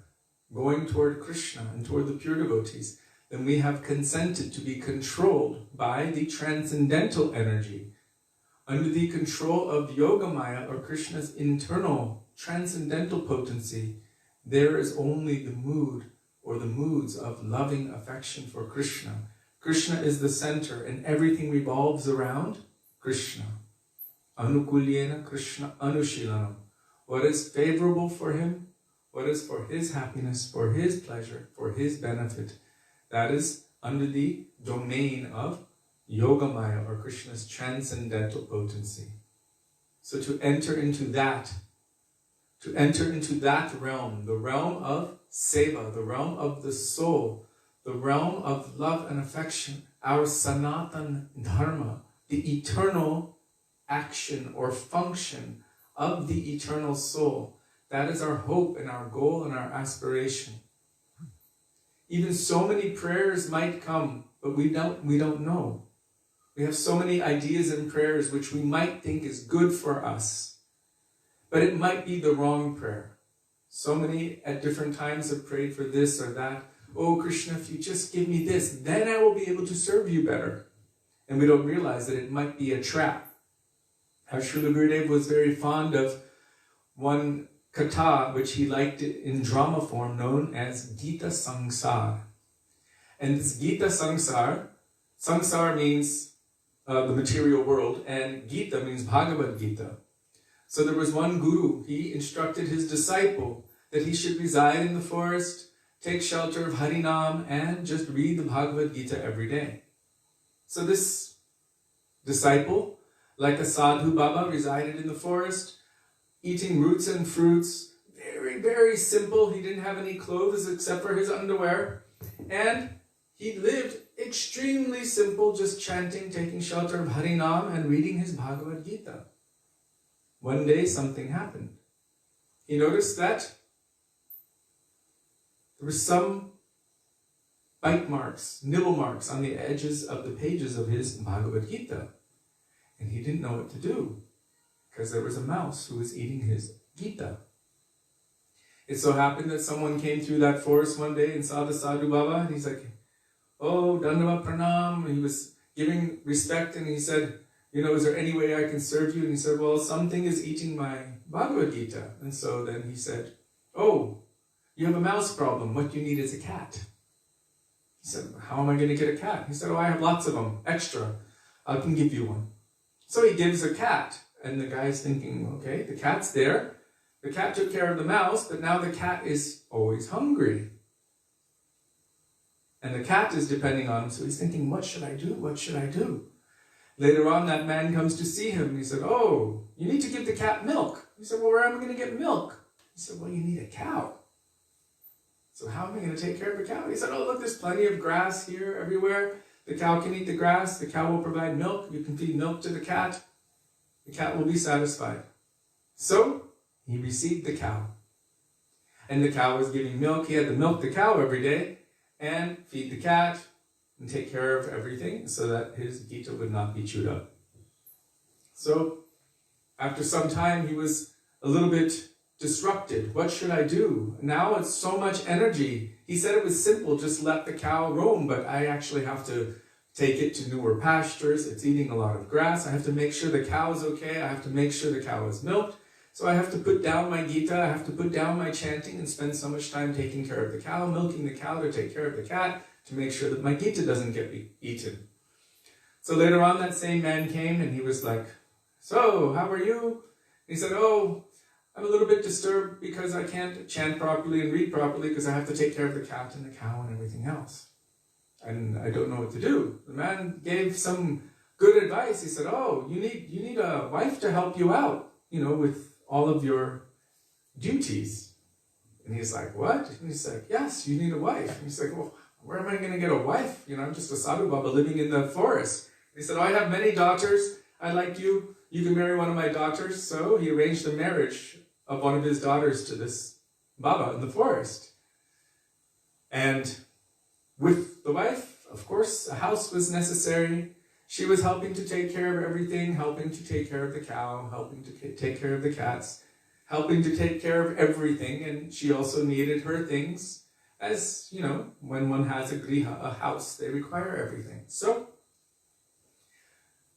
going toward Krishna and toward the pure devotees, then we have consented to be controlled by the transcendental energy. Under the control of Yogamaya, or Krishna's internal transcendental potency, there is only the mood or the moods of loving affection for Krishna. Krishna is the center and everything revolves around Krishna. Anukulyena Krishna Anushilanam. What is favorable for him, what is for his happiness, for his pleasure, for his benefit, that is under the domain of Yogamaya, or Krishna's transcendental potency. So to enter into that realm, the realm of seva, the realm of the soul, the realm of love and affection, our Sanatan Dharma, the eternal action or function of the eternal soul, that is our hope and our goal and our aspiration. Even so many prayers might come, but we don't know. We have so many ideas and prayers which we might think is good for us, but it might be the wrong prayer. So many at different times have prayed for this or that. Oh Krishna, if you just give me this, then I will be able to serve you better. And we don't realize that it might be a trap. Our Srila Gurudev was very fond of one katha, which he liked in drama form, known as Gita Sangsar. And this Gita Sangsar, Sangsar means the material world, and Gita means Bhagavad Gita. So there was one guru, he instructed his disciple that he should reside in the forest, take shelter of Harinam, and just read the Bhagavad Gita every day. So this disciple, like a sadhu baba, resided in the forest, eating roots and fruits, very, very simple. He didn't have any clothes except for his underwear. And he lived extremely simple, just chanting, taking shelter of Harinam, and reading his Bhagavad Gita. One day something happened. He noticed that there were some bite marks, nibble marks on the edges of the pages of his Bhagavad Gita. And he didn't know what to do, because there was a mouse who was eating his Gita. It so happened that someone came through that forest one day and saw the Sadhu Baba, and he's like, oh, Dandava Pranam. He was giving respect, and he said, you know, is there any way I can serve you? And he said, well, something is eating my Bhagavad Gita. And so then he said, oh, you have a mouse problem. What you need is a cat. He said, how am I going to get a cat? He said, oh, I have lots of them, extra. I can give you one. So he gives a cat. And the guy's thinking, okay, the cat's there. The cat took care of the mouse, but now the cat is always hungry. And the cat is depending on him, so he's thinking, what should I do? What should I do? Later on, that man comes to see him, and he said, oh, you need to give the cat milk. He said, well, where am I going to get milk? He said, well, you need a cow. So how am I going to take care of the cow? He said, oh, look, there's plenty of grass here, everywhere. The cow can eat the grass. The cow will provide milk. You can feed milk to the cat. The cat will be satisfied. So he received the cow. And the cow was giving milk. He had to milk the cow every day and feed the cat and take care of everything so that his Gita would not be chewed up. So after some time, he was a little bit disrupted. What should I do? Now it's so much energy. He said it was simple, just let the cow roam, but I actually have to take it to newer pastures. It's eating a lot of grass. I have to make sure the cow is okay. I have to make sure the cow is milked. So I have to put down my Gita. I have to put down my chanting and spend so much time taking care of the cow, milking the cow to take care of the cat, to make sure that my Gita doesn't get eaten. So later on, that same man came and he was like, so, how are you? He said, oh, I'm a little bit disturbed because I can't chant properly and read properly because I have to take care of the cat and the cow and everything else. And I don't know what to do. The man gave some good advice. He said, oh, you need a wife to help you out, you know, with all of your duties. And he's like, what? And he's like, yes, you need a wife. And he's like, well, where am I going to get a wife? You know, I'm just a sadhu baba living in the forest. And he said, oh, I have many daughters. I like you. You can marry one of my daughters. So he arranged the marriage of one of his daughters to this baba in the forest. And with the wife, of course, a house was necessary. She was helping to take care of everything, helping to take care of the cow, helping to take care of the cats, helping to take care of everything, and she also needed her things. As, you know, when one has a griha, a house, they require everything. So,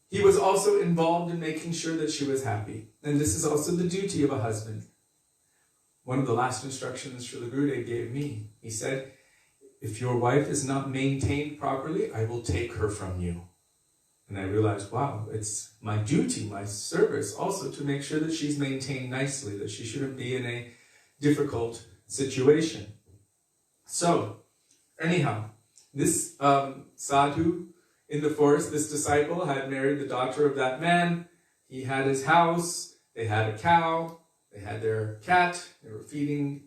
he was also involved in making sure that she was happy. And this is also the duty of a husband. One of the last instructions Srila Gurudev gave me, he said, if your wife is not maintained properly, I will take her from you. And I realized, wow, it's my duty, my service also to make sure that she's maintained nicely, that she shouldn't be in a difficult situation. So, anyhow, this sadhu in the forest, this disciple had married the daughter of that man. He had his house, they had a cow, they had their cat, they were feeding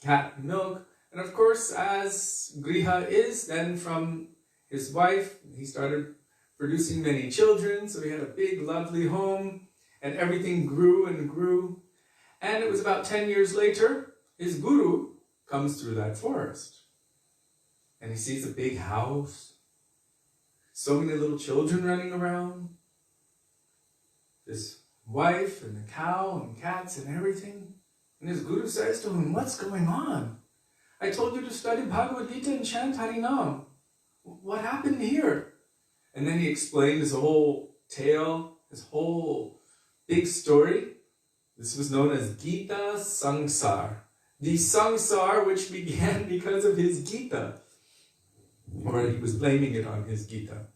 cat milk. And of course, as griha is, then from his wife, he started producing many children, so he had a big, lovely home, and everything grew and grew. And it was about 10 years later, his guru comes through that forest. And he sees a big house, so many little children running around, this wife and the cow and cats and everything. And his guru says to him, what's going on? I told you to study Bhagavatamrita and chant Harinam. What happened here? And then he explained his whole tale, his whole big story. This was known as Gita Sangsar. The Sangsar which began because of his Gita. Or he was blaming it on his Gita.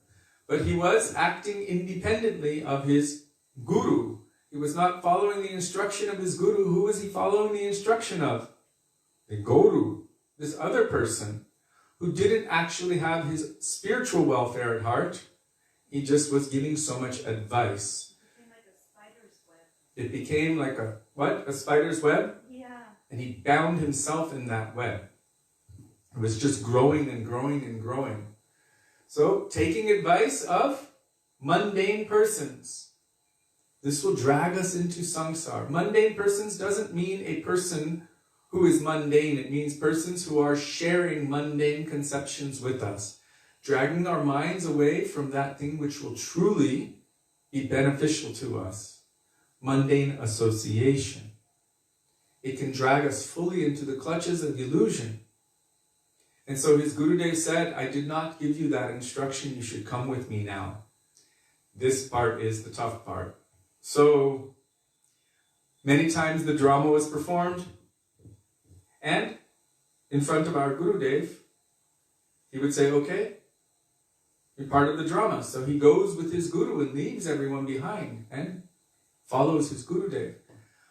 But he was acting independently of his guru. He was not following the instruction of his guru. Who was he following the instruction of? The guru, this other person, who didn't actually have his spiritual welfare at heart. He just was giving so much advice. It became like a spider's web. It became like a, what? A spider's web? Yeah. And he bound himself in that web. It was just growing and growing and growing. So, taking advice of mundane persons. This will drag us into samsara. Mundane persons doesn't mean a person who is mundane. It means persons who are sharing mundane conceptions with us. Dragging our minds away from that thing which will truly be beneficial to us. Mundane association. It can drag us fully into the clutches of illusion. And so his Gurudev said, I did not give you that instruction, you should come with me now. This part is the tough part. So, many times the drama was performed, and in front of our Gurudev, he would say, okay, you're part of the drama. So he goes with his Guru and leaves everyone behind and follows his Gurudev.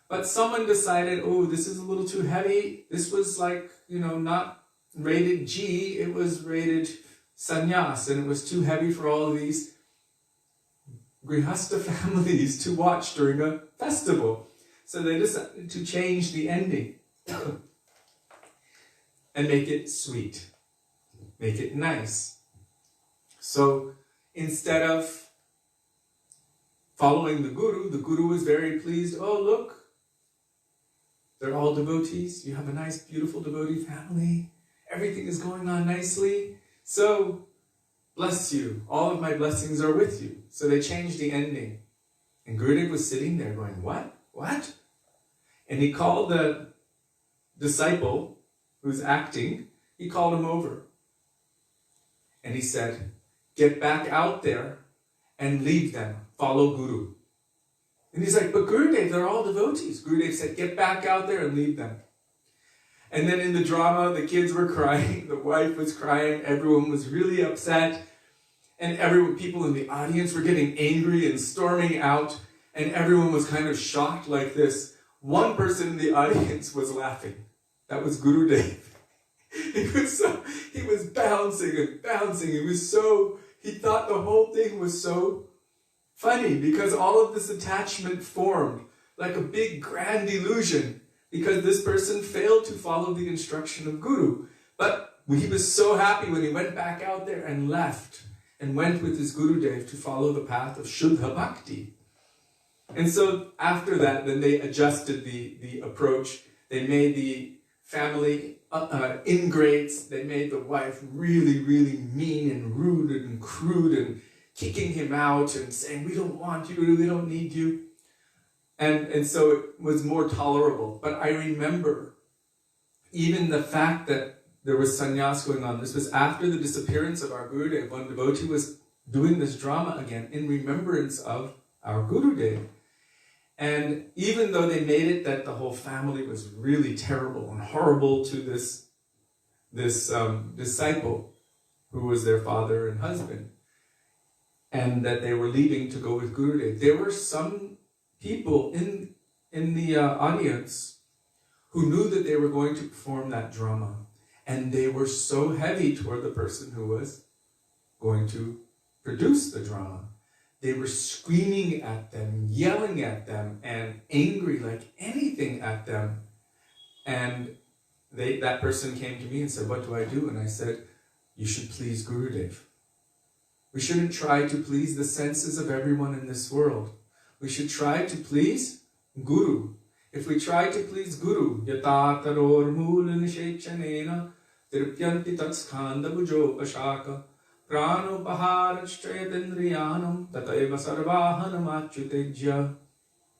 But someone decided, oh, this is a little too heavy. This was like, not rated G, it was rated sannyas, and it was too heavy for all of these grihastha families to watch during a festival. So they decided to change the ending and make it sweet, make it nice. So instead of following the Guru was very pleased. Oh, look, they're all devotees. You have a nice, beautiful devotee family. Everything is going on nicely. So, bless you. All of my blessings are with you. So they changed the ending. And Gurudev was sitting there going, what? What? And he called the disciple who's acting, he called him over. And he said, get back out there and leave them. Follow Guru. And he's like, but Gurudev, they're all devotees. Gurudev said, get back out there and leave them. And then in the drama, the kids were crying, the wife was crying, everyone was really upset. And people in the audience were getting angry and storming out. And everyone was kind of shocked like this. One person in the audience was laughing. That was Gurudev. He was bouncing and bouncing. He thought the whole thing was so funny because all of this attachment formed like a big grand illusion because this person failed to follow the instruction of Guru. But he was so happy when he went back out there and left and went with his Gurudev to follow the path of Shuddha Bhakti. And so after that, then they adjusted the approach. They made the family ingrates. They made the wife really, really mean and rude and crude and kicking him out and saying, we don't want you, we don't need you. And so it was more tolerable. But I remember even the fact that there was sannyas going on. This was after the disappearance of our Gurudev. One devotee was doing this drama again in remembrance of our Gurudev. And even though they made it that the whole family was really terrible and horrible to this disciple who was their father and husband, and that they were leaving to go with Gurudev, there were some people in the audience who knew that they were going to perform that drama. And they were so heavy toward the person who was going to produce the drama. They were screaming at them, yelling at them, and angry like anything at them. And that person came to me and said, what do I do? And I said, you should please Gurudev. We shouldn't try to please the senses of everyone in this world. We should try to please Guru. If we try to please Guru, yata taror mula nishechanena tirpyanti tatskanda bujopashaka prano paharachayadindriyanam tataiva sarvahanamachyutejya.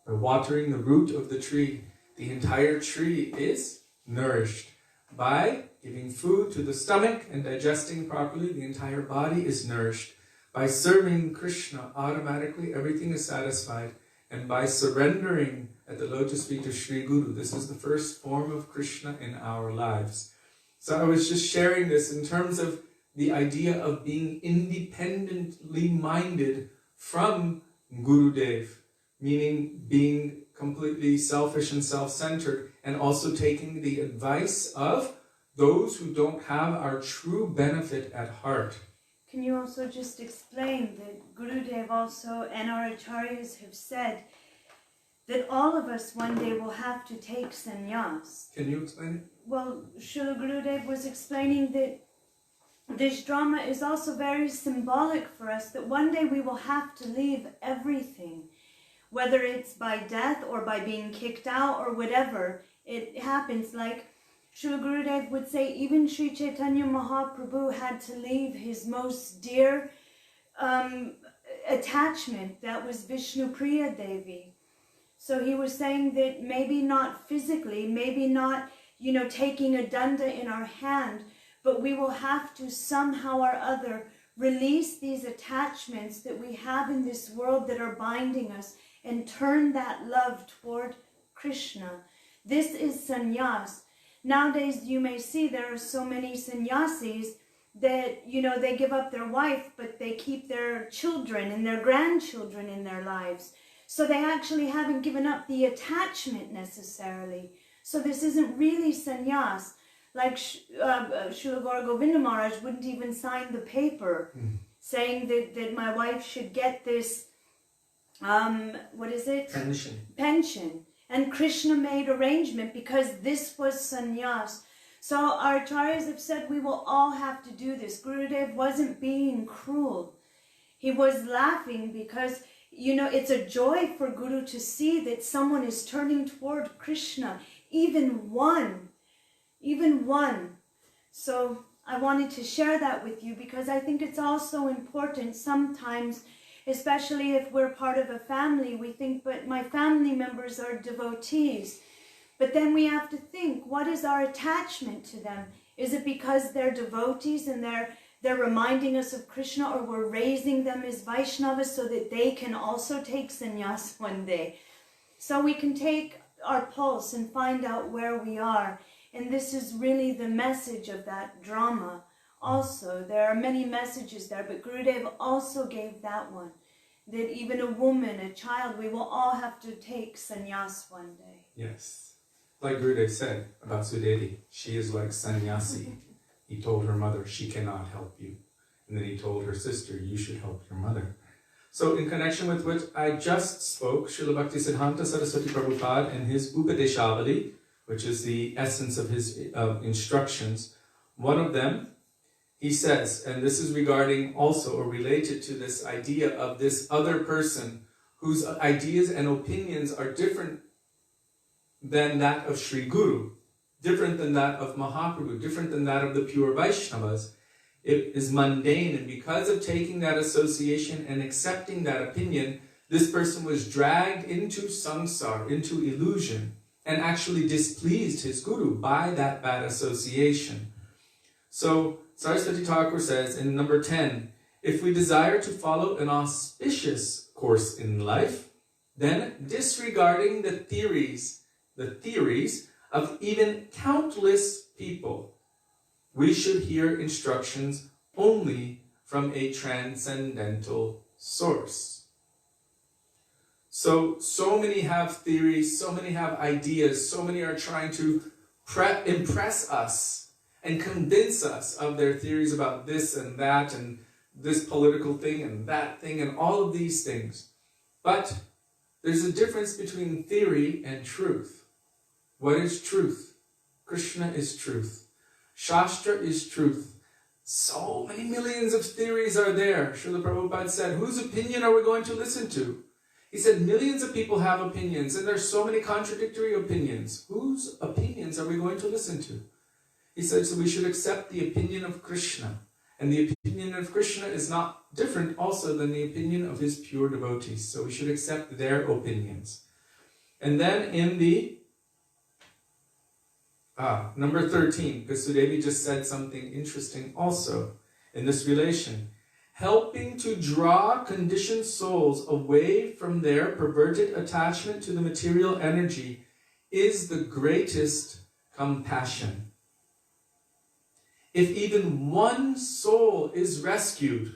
By watering the root of the tree, the entire tree is nourished. By giving food to the stomach and digesting properly, the entire body is nourished. By serving Krishna, automatically everything is satisfied. And by surrendering at the lotus feet of Sri Guru, this is the first form of Krishna in our lives. So I was just sharing this in terms of the idea of being independently minded from Gurudev, meaning being completely selfish and self-centered, and also taking the advice of those who don't have our true benefit at heart. Can you also just explain that Gurudev also and our acharyas have said that all of us one day will have to take sannyas? Can you explain it? Well, Srila Gurudev was explaining that this drama is also very symbolic for us, that one day we will have to leave everything, whether it's by death or by being kicked out or whatever it happens. Like Srila Gurudev would say, even Sri Chaitanya Mahaprabhu had to leave his most dear attachment, that was Vishnupriya Devi. So he was saying that maybe not physically, maybe not, taking a danda in our hand, but we will have to somehow or other release these attachments that we have in this world that are binding us and turn that love toward Krishna. This is sannyas. Nowadays, you may see there are so many sannyasis that, they give up their wife, but they keep their children and their grandchildren in their lives. So they actually haven't given up the attachment necessarily. So this isn't really sannyas. Like Srila Gaura Govinda Maharaj wouldn't even sign the paper saying that my wife should get this, Pension. And Krishna made arrangement because this was sannyas. So our acharyas have said we will all have to do this. Gurudev wasn't being cruel. He was laughing because, it's a joy for Guru to see that someone is turning toward Krishna, even one. So I wanted to share that with you because I think it's also important sometimes, especially if we're part of a family, we think, but my family members are devotees. But then we have to think, what is our attachment to them? Is it because they're devotees and they're reminding us of Krishna, or we're raising them as Vaishnavas so that they can also take sannyas one day? So we can take our pulse and find out where we are. And this is really the message of that drama. Also, there are many messages there, but Gurudev also gave that one. That even a woman, a child, we will all have to take sannyas one day. Yes. Like Gurudev said about Sudevi, she is like sannyasi. He told her mother, she cannot help you. And then he told her sister, you should help your mother. So in connection with what I just spoke, Srila Bhaktisiddhanta Saraswati Prabhupada and his Upadeshavali, which is the essence of his instructions, one of them, he says, and this is regarding also or related to this idea of this other person whose ideas and opinions are different than that of Sri Guru, different than that of Mahaprabhu, different than that of the pure Vaishnavas. it is mundane, and because of taking that association and accepting that opinion, this person was dragged into samsara, into illusion, and actually displeased his guru by that bad association. So Saraswati Thakur says in number 10, if we desire to follow an auspicious course in life, then disregarding the theories of even countless people, we should hear instructions only from a transcendental source. So many have theories, so many have ideas, so many are trying to impress us and convince us of their theories about this and that and this political thing and that thing and all of these things. But there's a difference between theory and truth. What is truth? Krishna is truth. Shastra is truth. So many millions of theories are there. Srila Prabhupada said, whose opinion are we going to listen to? He said, millions of people have opinions, and there's so many contradictory opinions. Whose opinions are we going to listen to? He said, so we should accept the opinion of Krishna. And the opinion of Krishna is not different also than the opinion of his pure devotees. So we should accept their opinions. And then in the number 13, because Sudevi just said something interesting also in this relation. Helping to draw conditioned souls away from their perverted attachment to the material energy is the greatest compassion. If even one soul is rescued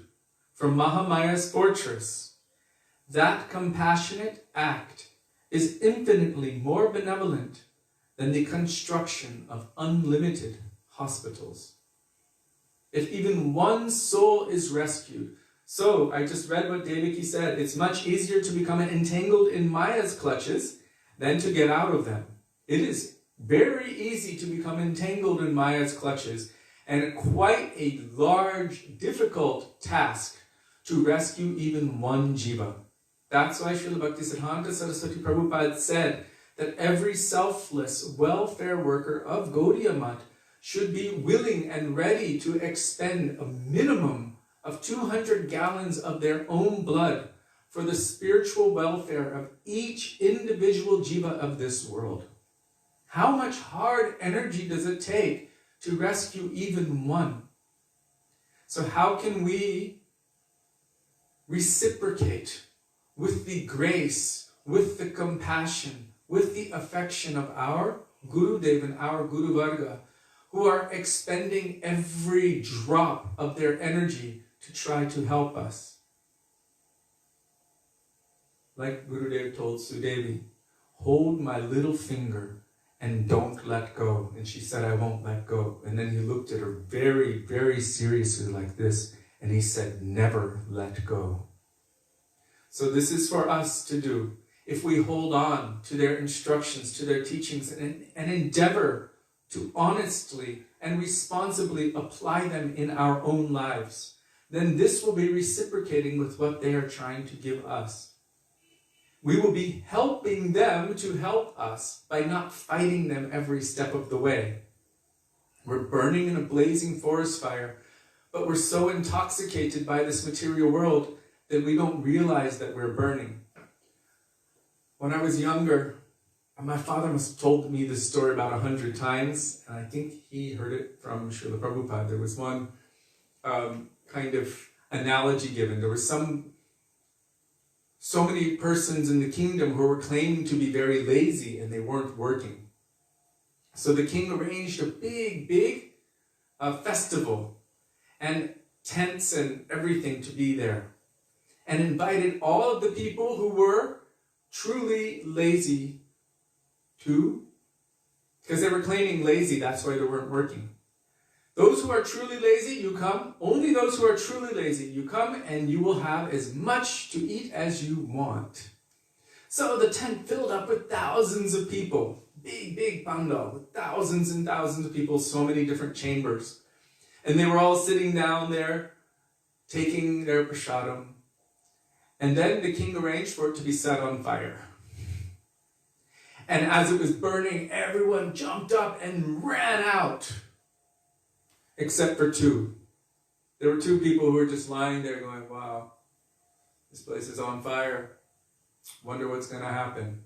from Mahamaya's fortress, that compassionate act is infinitely more benevolent than the construction of unlimited hospitals. If even one soul is rescued. So, I just read what Devaki said. It's much easier to become entangled in Maya's clutches than to get out of them. It is very easy to become entangled in Maya's clutches, and quite a large, difficult task to rescue even one jiva. That's why Srila Bhaktisiddhanta Saraswati Prabhupada said that every selfless welfare worker of Gaudiya Math should be willing and ready to expend a minimum of 200 gallons of their own blood for the spiritual welfare of each individual jiva of this world. How much hard energy does it take to rescue even one? So how can we reciprocate with the grace, with the compassion, with the affection of our Gurudev and our Guru Varga, who are expending every drop of their energy to try to help us? Like Gurudev told Sudevi, hold my little finger and don't let go. And she said, I won't let go. And then he looked at her very, very seriously like this, and he said, never let go. So this is for us to do. If we hold on to their instructions, to their teachings, and endeavor to honestly and responsibly apply them in our own lives, then this will be reciprocating with what they are trying to give us. We will be helping them to help us by not fighting them every step of the way. We're burning in a blazing forest fire, but we're so intoxicated by this material world that we don't realize that we're burning. When I was younger, my father must have told me this story about 100 times, and I think he heard it from Srila Prabhupada. There was one kind of analogy given. There were so many persons in the kingdom who were claiming to be very lazy, and they weren't working. So the king arranged a big festival, and tents and everything to be there, and invited all of the people who were truly lazy to, because they were claiming lazy, that's why they weren't working. Those who are truly lazy, you come. Only those who are truly lazy, you come, and you will have as much to eat as you want. So the tent filled up with thousands of people. Big pandal with thousands and thousands of people, so many different chambers. And they were all sitting down there, taking their prasadam. And then the king arranged for it to be set on fire. And as it was burning, everyone jumped up and ran out. Except for two. There were two people who were just lying there going, wow, this place is on fire. Wonder what's going to happen.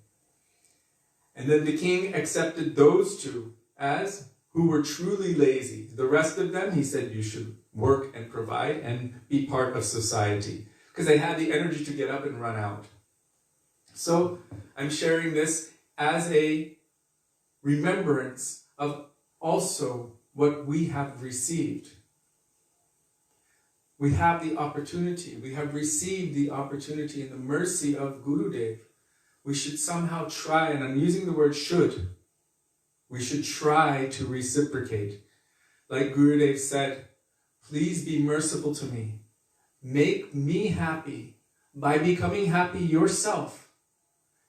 And then the king accepted those two as who were truly lazy. The rest of them, he said, you should work and provide and be part of society. Because they had the energy to get up and run out. So I'm sharing this as a remembrance of also what we have received. We have the opportunity, we have received the opportunity in the mercy of Gurudev. We should somehow try, and I'm using the word should, we should try to reciprocate. Like Gurudev said, please be merciful to me. Make me happy by becoming happy yourself.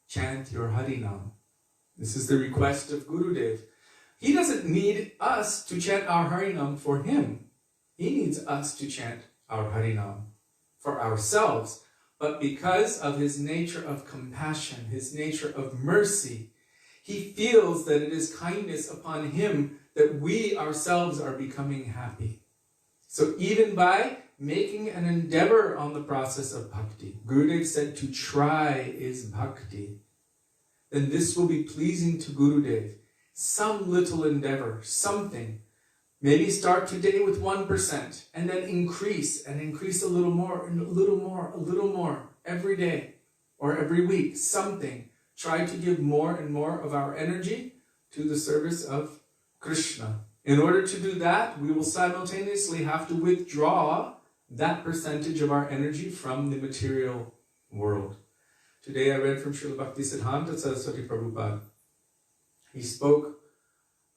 Chant your Harinam. This is the request of Gurudev. He doesn't need us to chant our Harinam for him. He needs us to chant our Harinam for ourselves. But because of his nature of compassion, his nature of mercy, he feels that it is kindness upon him that we ourselves are becoming happy. So even by making an endeavor on the process of bhakti, Gurudev said to try is bhakti, then this will be pleasing to Gurudev. Some little endeavor, something. Maybe start today with 1% and then increase and increase a little more and a little more, a little more every day or every week, something. Try to give more and more of our energy to the service of Krishna. In order to do that, we will simultaneously have to withdraw that percentage of our energy from the material world. Today I read from Srila Bhaktivedanta Saraswati Prabhupada. He spoke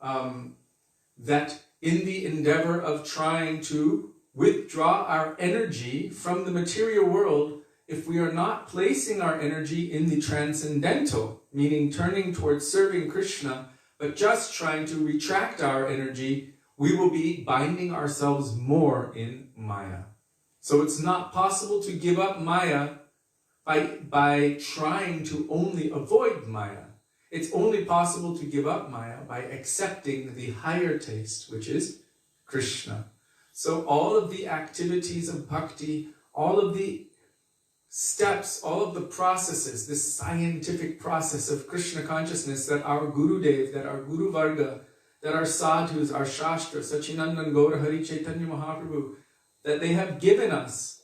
that in the endeavor of trying to withdraw our energy from the material world, if we are not placing our energy in the transcendental, meaning turning towards serving Krishna, but just trying to retract our energy, we will be binding ourselves more in Maya. So it's not possible to give up Maya by trying to only avoid Maya. It's only possible to give up Maya by accepting the higher taste, which is Krishna. So all of the activities of bhakti, all of the steps, all of the processes, this scientific process of Krishna consciousness that our Gurudev, that our Guru Varga, that our sadhus, our Shastra, Sachinandan Gaura Hari Chaitanya Mahaprabhu, that they have given us,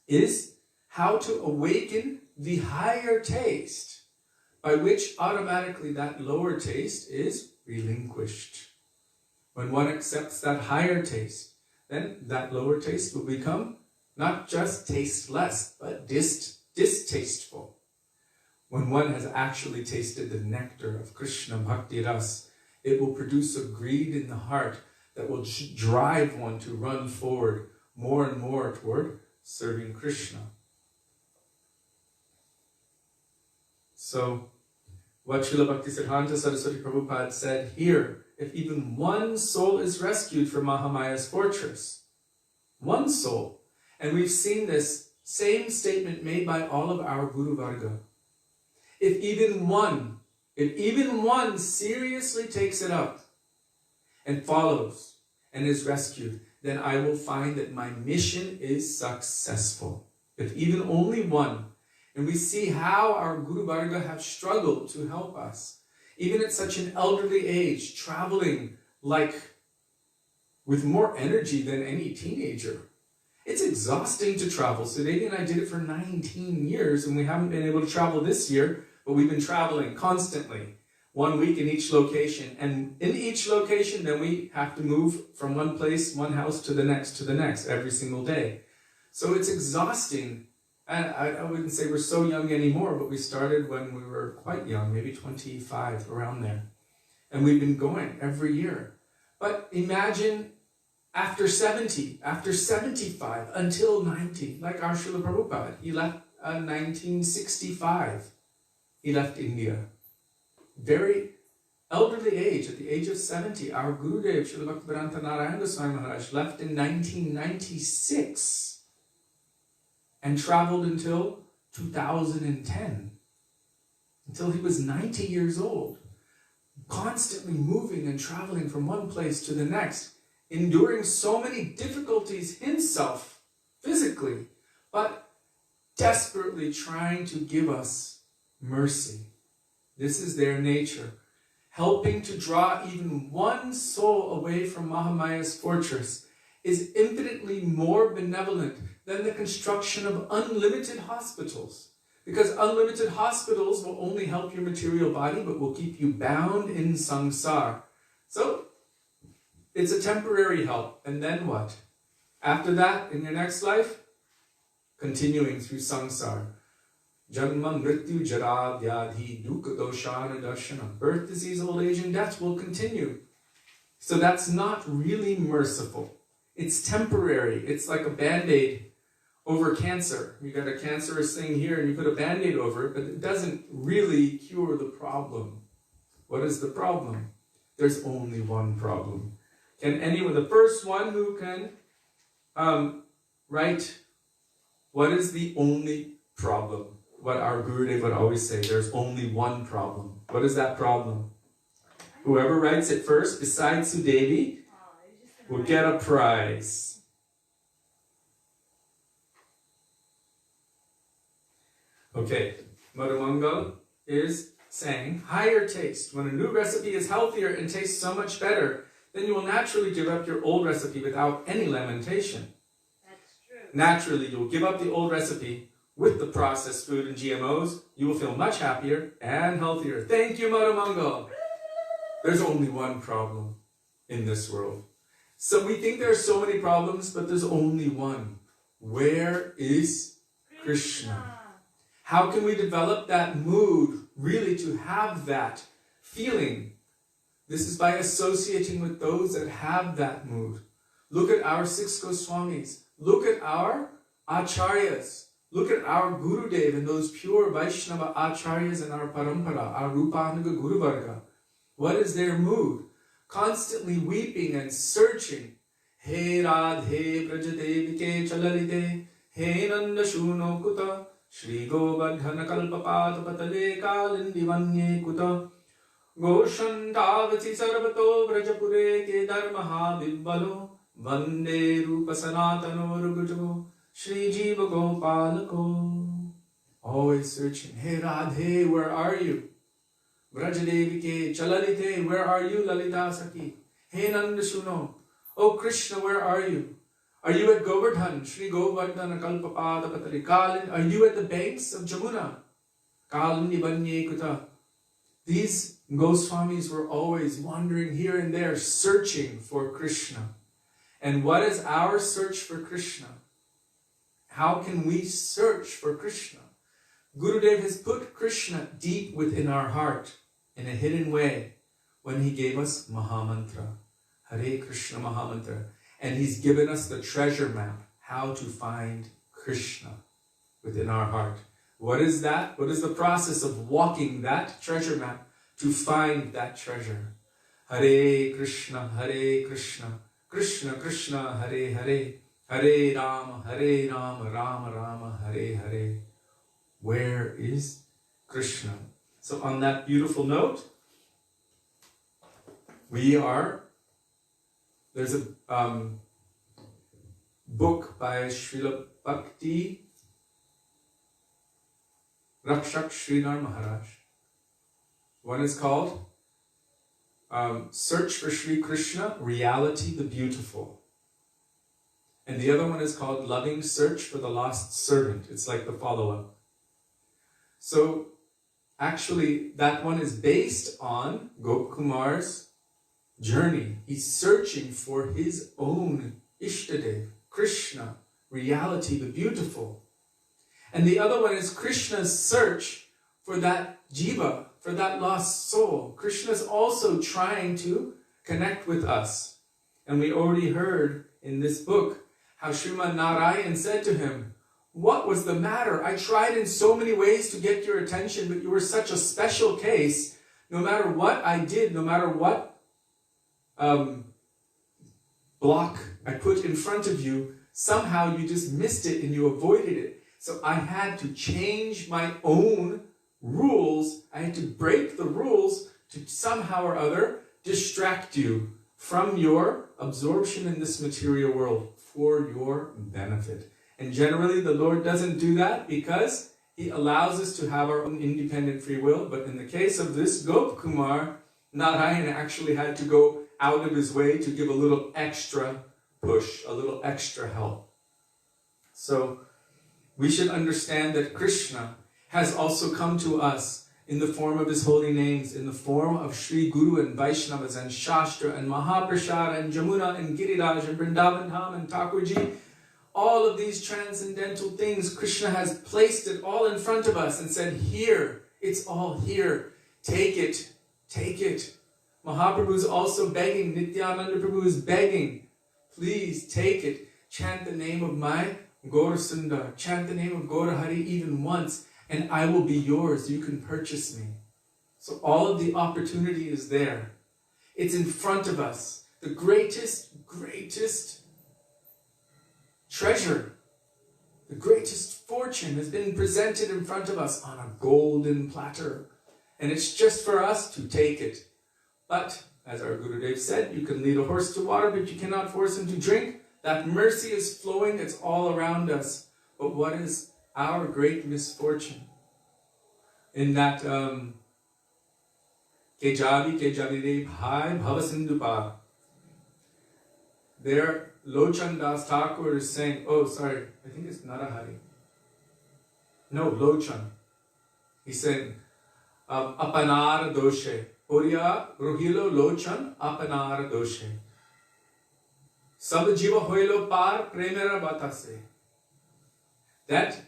is how to awaken the higher taste, by which automatically that lower taste is relinquished. When one accepts that higher taste, then that lower taste will become not just tasteless, but distasteful. When one has actually tasted the nectar of Krishna Bhakti Ras, it will produce a greed in the heart that will drive one to run forward more and more toward serving Krishna. So, what Srila Bhaktisiddhanta Saraswati Prabhupada said here, if even one soul is rescued from Mahamaya's fortress, one soul, and we've seen this same statement made by all of our Guru Varga, if even one seriously takes it up and follows and is rescued, then I will find that my mission is successful. If even only one. And we see how our Guru Varga have struggled to help us. Even at such an elderly age, traveling like with more energy than any teenager. It's exhausting to travel. Sudevi and I did it for 19 years and we haven't been able to travel this year, but we've been traveling constantly. 1 week in each location. And in each location, then we have to move from one place, one house to the next every single day. So it's exhausting. And I wouldn't say we're so young anymore, but we started when we were quite young, maybe 25, around there. And we've been going every year. But imagine after 70, after 75, until 90, like our Srila Prabhupada. He left 1965. He left India. Very elderly age, at the age of 70. Our Gurudev, Srila Bhaktivedanta Narayan Goswami Maharaj, left in 1996. And traveled until 2010, until he was 90 years old, constantly moving and traveling from one place to the next enduring so many difficulties himself, physically, but desperately trying to give us mercy. This is their nature. Helping to draw even one soul away from Mahamaya's fortress is infinitely more benevolent than the construction of unlimited hospitals. Because unlimited hospitals will only help your material body, but will keep you bound in samsara. So, it's a temporary help. And then what? After that, in your next life, continuing through samsara. Janma, mrityu, jara, vyadhi, dukkha, doshana, darshana. Birth, disease, old age, and death will continue. So that's not really merciful. It's temporary. It's like a band-aid over cancer. You got a cancerous thing here and you put a band-aid over it, but it doesn't really cure the problem. What is the problem? There's only one problem. Can anyone, the first one who can write, what is the only problem? What our Gurudev would always say, there's only one problem. What is that problem? Whoever writes it first, besides Sudevi, will get a prize. Okay, Madhumangal is saying, higher taste. When a new recipe is healthier and tastes so much better, then you will naturally give up your old recipe without any lamentation. That's true. Naturally, you'll give up the old recipe with the processed food and GMOs. You will feel much happier and healthier. Thank you, Madhumangal. There's only one problem in this world. So we think there are so many problems, but there's only one. Where is Krishna? How can we develop that mood, really to have that feeling? This is by associating with those that have that mood. Look at our 6 Goswamis. Look at our Acharyas. Look at our Gurudev and those pure Vaisnava Acharyas in our Parampara, our Rupanuga Guru Varga. What is their mood? Constantly weeping and searching. He Radhe Brajadevike Chalalite, He Nanda Shuno Kuta, Shri Govardhana Kalpapata Patale Kalindi Vanye Kuta, Goshandavati Sarvato Brajapure Ke Dharmaha Bibbalo, Vande Rupa Sanatano Rugujo, Shri Jiva Gopalako. Always searching. Hey Radhe, where are you? Brajadevike Chalalite, where are you, Lalita Saki? Hey Nanda Shuno, oh Krishna, where are you? Are you at Govardhan, Shri Govardhana Kalpapada Patali Kalin? Are you at the banks of Jamuna? Kalini Banye Kuta. These Goswamis were always wandering here and there, searching for Krishna. And what is our search for Krishna? How can we search for Krishna? Gurudev has put Krishna deep within our heart in a hidden way when he gave us Mahamantra, Hare Krishna Mahamantra. And he's given us the treasure map, how to find Krishna within our heart. What is that? What is the process of walking that treasure map to find that treasure? Hare Krishna, Krishna Krishna, Hare Hare, Hare Rama, Rama Rama, Hare Hare. Where is Krishna? So on that beautiful note, there's a book by Srila Bhakti Rakshak Sridhar Maharaj. One is called Search for Sri Krishna, Reality the Beautiful. And the other one is called Loving Search for the Lost Servant. It's like the follow-up. So actually that one is based on Gopkumar's journey. He's searching for his own Ishtadev, Krishna, reality, the beautiful. And the other one is Krishna's search for that jiva, for that lost soul. Krishna's also trying to connect with us. And we already heard in this book how Srimad Narayan said to him, what was the matter? I tried in so many ways to get your attention, but you were such a special case. No matter what I did, no matter what block I put in front of you, somehow you just missed it and you avoided it. So I had to change my own rules. I had to break the rules to somehow or other distract you from your absorption in this material world for your benefit. And generally the Lord doesn't do that because He allows us to have our own independent free will. But in the case of this Gop Kumar, Narayan actually had to go out of his way to give a little extra push, a little extra help. So we should understand that Krishna has also come to us in the form of His holy names, in the form of Sri Guru and Vaisnavas and Shastra and Mahaprasada and Jamuna and Giriraj and Vrindavan Dham and Thakurji. All of these transcendental things, Krishna has placed it all in front of us and said, here, it's all here. Take it, take it. Mahaprabhu is also begging, Nityananda Prabhu is begging, please take it. Chant the name of my Gaur Sundar, chant the name of Gaur Hari even once, and I will be yours. You can purchase me. So all of the opportunity is there. It's in front of us. The greatest treasure, the greatest fortune has been presented in front of us on a golden platter. And it's just for us to take it. But, as our Gurudev said, you can lead a horse to water, but you cannot force him to drink. That mercy is flowing, it's all around us. But what is our great misfortune? In that, Ke javi re bhai bhavasindu par. There, Lochan Das Thakur is saying, oh sorry, I think it's Narahari. No, Lochan. He's saying, Apanar doshe. Purya Ruhilo Lochan Apanar doshe. Sab jiva hoilo par premera batase. That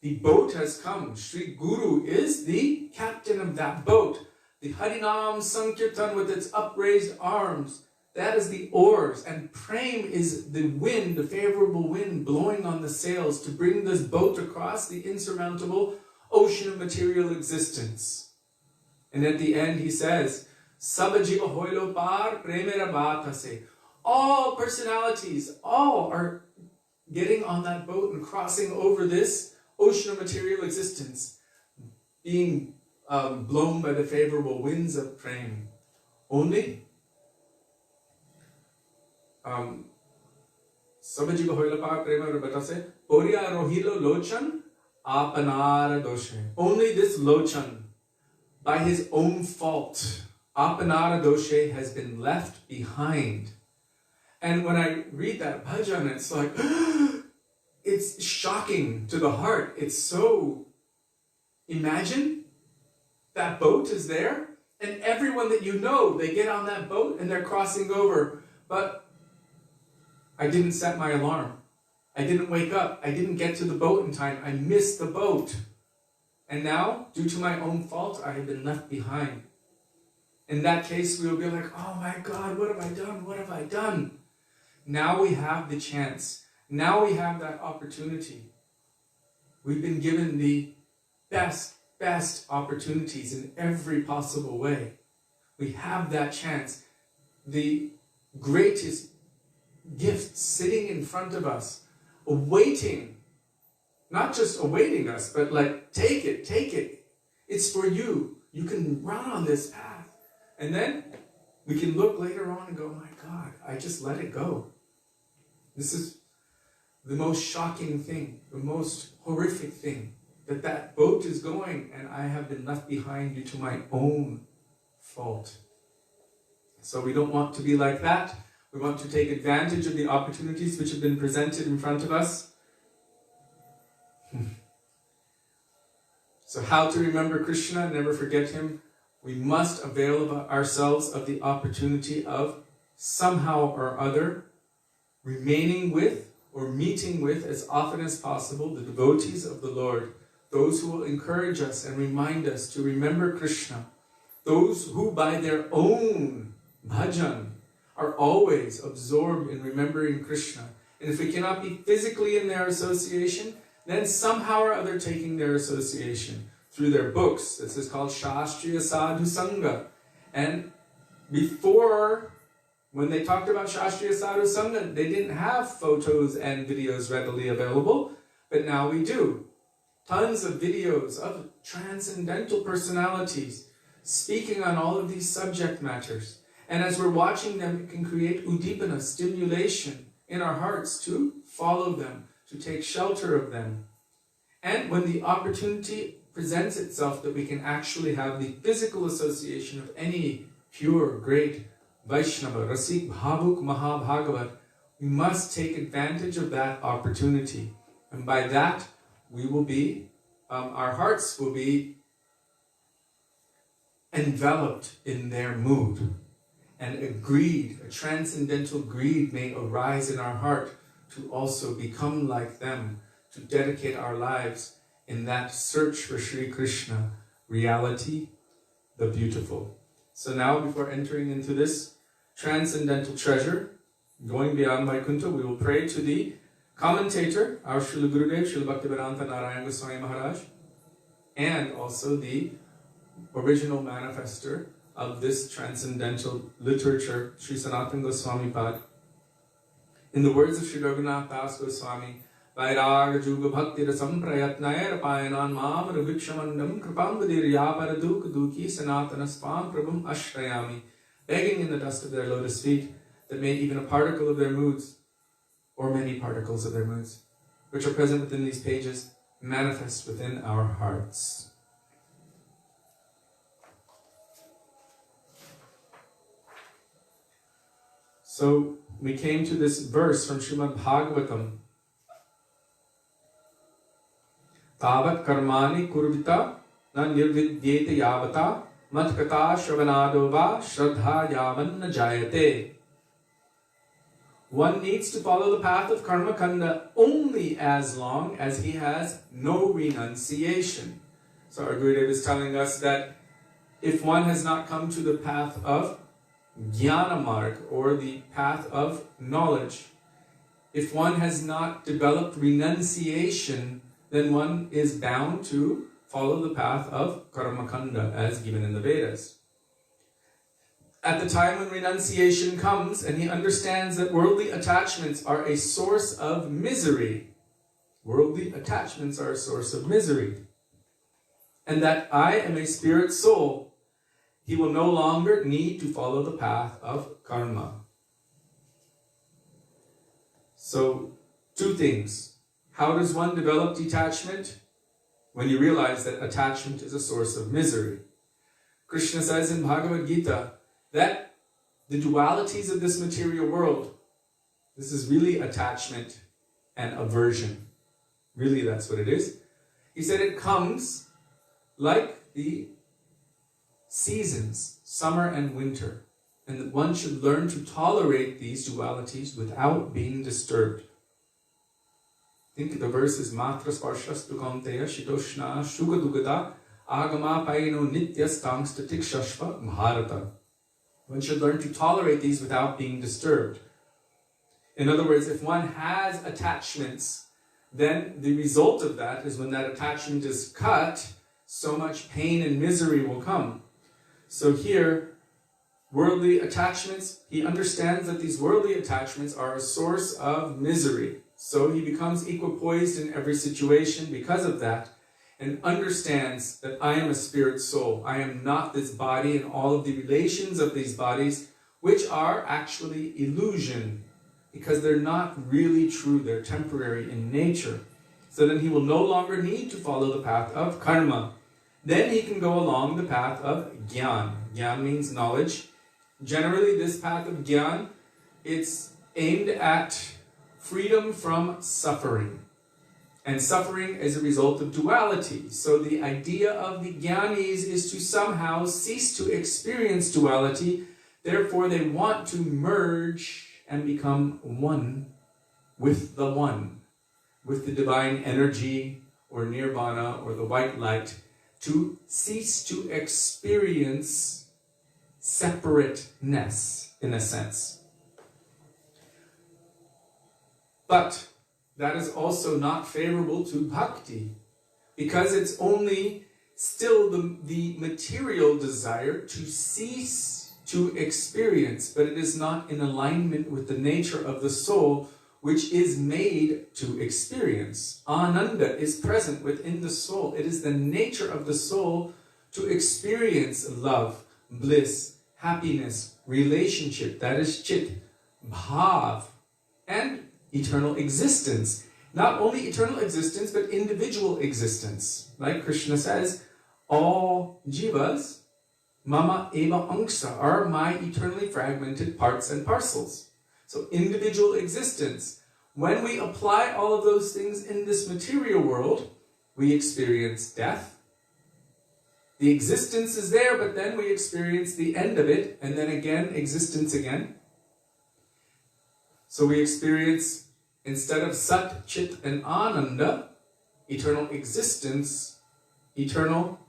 the boat has come. Sri Guru is the captain of that boat. The Harinam Sankirtan with its upraised arms, that is the oars. And Prem is the wind, the favorable wind blowing on the sails to bring this boat across the insurmountable ocean of material existence. And at the end he says, Sabajiva hoilo par premera batase. All personalities, all are getting on that boat and crossing over this ocean of material existence, being blown by the favorable winds of Prem. Only Sabajiva hoilo par premera batase. Porya rohilo lochan apanara doshe. Only this lochan, by his own fault, apanara doshe, has been left behind. And when I read that bhajan, it's like, it's shocking to the heart. It's so, imagine that boat is there, and everyone that you know, they get on that boat and they're crossing over. But I didn't set my alarm. I didn't wake up. I didn't get to the boat in time. I missed the boat. And now, due to my own fault, I have been left behind. In that case, we will be like, oh my God, what have I done? What have I done? Now we have the chance. Now we have that opportunity. We've been given the best opportunities in every possible way. We have that chance. The greatest gift sitting in front of us, awaiting. Not just awaiting us, but like, take it, take it. It's for you. You can run on this path. And then we can look later on and go, my God, I just let it go. This is the most shocking thing, the most horrific thing, that boat is going and I have been left behind due to my own fault. So we don't want to be like that. We want to take advantage of the opportunities which have been presented in front of us. So how to remember Krishna, never forget Him? We must avail ourselves of the opportunity of somehow or other remaining with or meeting with as often as possible the devotees of the Lord, those who will encourage us and remind us to remember Krishna, those who by their own bhajan are always absorbed in remembering Krishna. And if we cannot be physically in their association, then somehow or other taking their association through their books. This is called Shastriya Sadhu Sangha. And before, when they talked about Shastriya Sadhu Sangha, they didn't have photos and videos readily available, but now we do. Tons of videos of transcendental personalities speaking on all of these subject matters. And as we're watching them, it can create udipana, stimulation in our hearts to follow them, to take shelter of them. And when the opportunity presents itself that we can actually have the physical association of any pure, great Vaisnava, Rasik, Bhavuk, Mahabhagavat, we must take advantage of that opportunity. And by that, we will be, our hearts will be enveloped in their mood. And a greed, a transcendental greed may arise in our heart to also become like them, to dedicate our lives in that search for Sri Krishna, reality, the beautiful. So now, before entering into this transcendental treasure, going beyond Vaikuntha, we will pray to the commentator, our Srila Gurudev, Srila Bhaktivedanta Narayan Goswami Maharaj, and also the original manifester of this transcendental literature, Sri Sanatan Goswamipada. In the words of Sri Raghunath Das Goswami, Vairag Juga Bhakti Rasam Prayatnair Payanan Mam Ravikshamandam Kripam Vadir Yapara Duk Duki Sanatana Spam Prabhum Ashrayami, begging in the dust of their lotus feet that made even a particle of their moods, or many particles of their moods, which are present within these pages, manifest within our hearts. So we came to this verse from Srimad Bhagavatam. Tavat karmani kurvita na nirvidyete yavata matkata shravanado va shraddha yavan na jayate. One needs to follow the path of karma kanda only as long as he has no renunciation. So our Gurudeva is telling us that if one has not come to the path of Jnana Marg, or the path of knowledge, if one has not developed renunciation, then one is bound to follow the path of Karma Kanda as given in the Vedas. At the time when renunciation comes and he understands that worldly attachments are a source of misery, worldly attachments are a source of misery, and that I am a spirit soul, he will no longer need to follow the path of karma. So, two things. How does one develop detachment? When you realize that attachment is a source of misery. Krishna says in Bhagavad Gita that the dualities of this material world, this is really attachment and aversion. Really, that's what it is. He said it comes like the seasons, summer and winter, and that one should learn to tolerate these dualities without being disturbed. Think the verses Matra Sparshas Tukamteya Shitoshna Shuga Dugata Agama Paino Nityas Tangstatik Shashva Bharata. One should learn to tolerate these without being disturbed. In other words, if one has attachments, then the result of that is when that attachment is cut, so much pain and misery will come. So here, worldly attachments, he understands that these worldly attachments are a source of misery. So he becomes equipoised in every situation because of that, and understands that I am a spirit soul. I am not this body and all of the relations of these bodies, which are actually illusion, because they're not really true, they're temporary in nature. So then he will no longer need to follow the path of karma. Then he can go along the path of Gyan. Gyan means knowledge. Generally, this path of Gyan, it's aimed at freedom from suffering. And suffering is a result of duality. So the idea of the Gyanis is to somehow cease to experience duality. Therefore, they want to merge and become one, with the divine energy, or nirvana, or the white light, to cease to experience separateness, in a sense. But that is also not favorable to bhakti, because it's only still the material desire to cease to experience, but it is not in alignment with the nature of the soul, which is made to experience. Ananda is present within the soul. It is the nature of the soul to experience love, bliss, happiness, relationship, that is chit, bhav, and eternal existence. Not only eternal existence, but individual existence. Like Krishna says, all jivas, mama eva angsa, are my eternally fragmented parts and parcels. So individual existence. When we apply all of those things in this material world, we experience death. The existence is there, but then we experience the end of it, and then again, existence again. So we experience, instead of sat, chit, and ananda, eternal existence, eternal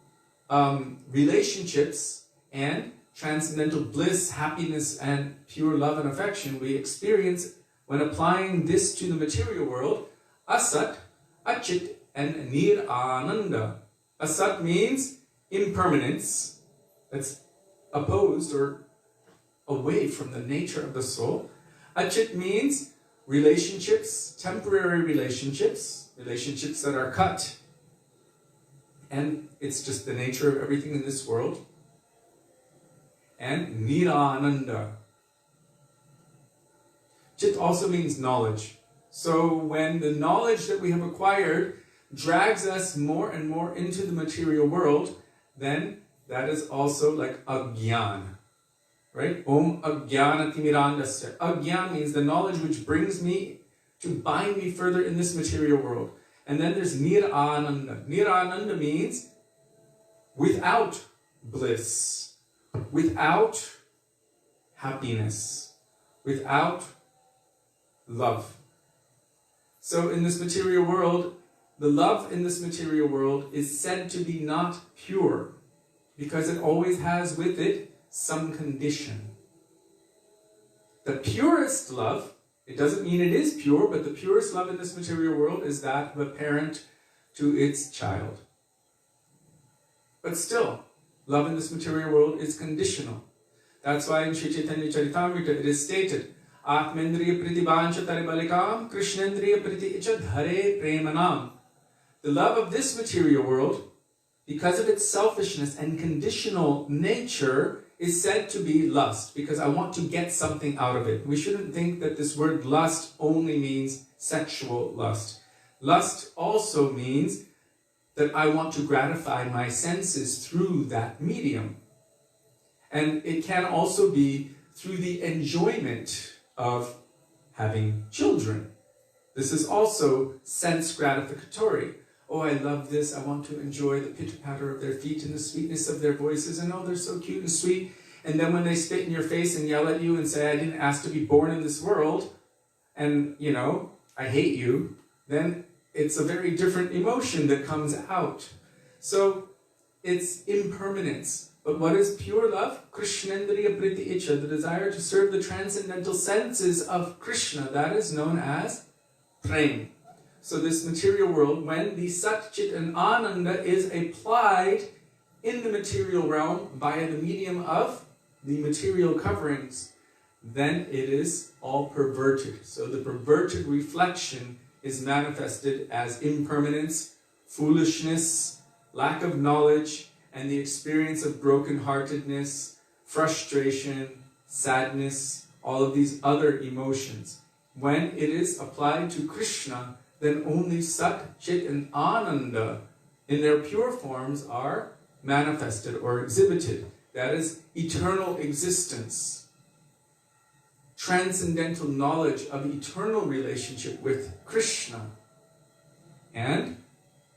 relationships, and transcendental bliss, happiness, and pure love and affection. We experience, when applying this to the material world, asat, achit, and nir-ananda. Asat means impermanence, that's opposed or away from the nature of the soul. Achit means relationships, temporary relationships, relationships that are cut. And it's just the nature of everything in this world. And nirananda. Chit also means knowledge. So when the knowledge that we have acquired drags us more and more into the material world, then that is also like agyan. Right? Om agyana timirandasya. Agyan means the knowledge which brings me to bind me further in this material world. And then there's nirananda. Nirananda means without bliss, without happiness, without love. So in this material world, the love in this material world is said to be not pure because it always has with it some condition. The purest love, it doesn't mean it is pure, but the purest love in this material world is that of a parent to its child. But still, love in this material world is conditional. That's why in Sri Chaitanya Charitamrita it is stated, Atmendriya priti bancha taribalikam, Krishnendriya priti icha dhare premanam. The love of this material world, because of its selfishness and conditional nature, is said to be lust, because I want to get something out of it. We shouldn't think that this word lust only means sexual lust. Lust also means that I want to gratify my senses through that medium. And it can also be through the enjoyment of having children. This is also sense gratificatory. Oh, I love this. I want to enjoy the pitter-patter of their feet and the sweetness of their voices. And oh, they're so cute and sweet. And then when they spit in your face and yell at you and say, I didn't ask to be born in this world, and, you know, I hate you, then it's a very different emotion that comes out. So it's impermanence. But what is pure love? Krishnendriya priti icha, the desire to serve the transcendental senses of Krishna. That is known as prem. So this material world, when the Sat, Chit, and Ananda is applied in the material realm via the medium of the material coverings, then it is all perverted. So the perverted reflection is manifested as impermanence, foolishness, lack of knowledge, and the experience of brokenheartedness, frustration, sadness, all of these other emotions. When it is applied to Krishna, then only Sat, Chit, and Ananda in their pure forms are manifested or exhibited. That is eternal existence, transcendental knowledge of eternal relationship with Krishna, and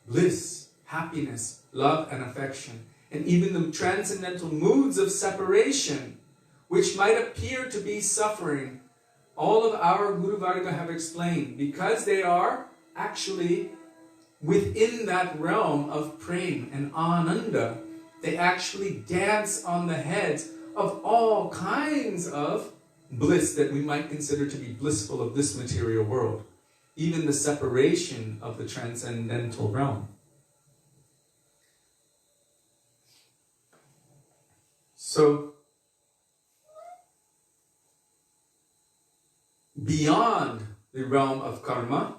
bliss, happiness, love, and affection. And even the transcendental moods of separation, which might appear to be suffering, all of our Guru Varga have explained, because they are actually within that realm of prem and ananda, they actually dance on the heads of all kinds of bliss that we might consider to be blissful of this material world. Even the separation of the transcendental realm. So, beyond the realm of karma,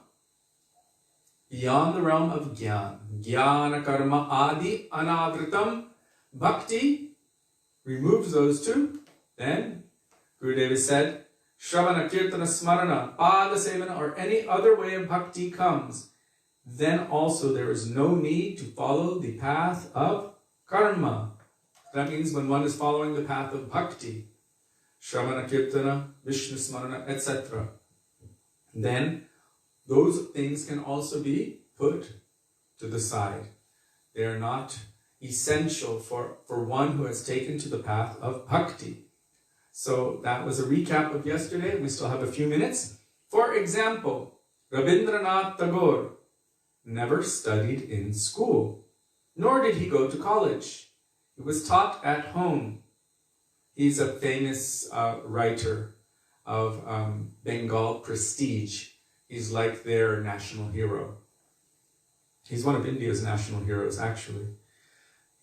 beyond the realm of jnana, jnana karma adi anavritam, bhakti removes those two Then Gurudeva said, Shravana, Kirtana, Smarana, Pada Sevana, or any other way of bhakti comes, then also there is no need to follow the path of karma. That means when one is following the path of bhakti, Shravana, Kirtana, Vishnu Smarana, etc., then those things can also be put to the side. They are not essential for one who has taken to the path of bhakti. So that was a recap of yesterday. We still have a few minutes. For example, Rabindranath Tagore never studied in school, nor did he go to college. He was taught at home. He's a famous writer of Bengal prestige. He's like their national hero. He's one of India's national heroes, actually.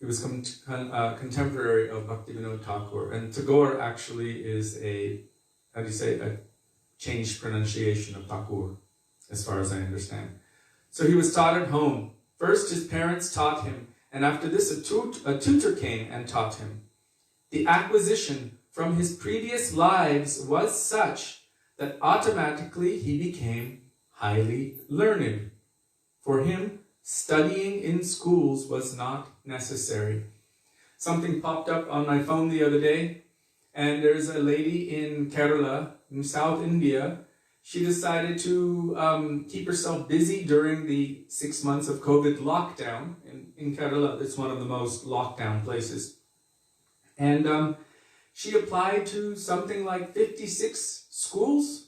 He was contemporary of Bhaktivedanta Thakur. And Tagore actually is a changed pronunciation of Thakur, as far as I understand. So he was taught at home. First, his parents taught him, and after this, a tutor came and taught him. The acquisition from his previous lives was such that automatically he became highly learned. For him, studying in schools was not necessary. Something popped up on my phone the other day, and there's a lady in Kerala, in South India. She decided to keep herself busy during the 6 months of COVID lockdown. In Kerala, it's one of the most locked down places. And she applied to something like 56 schools,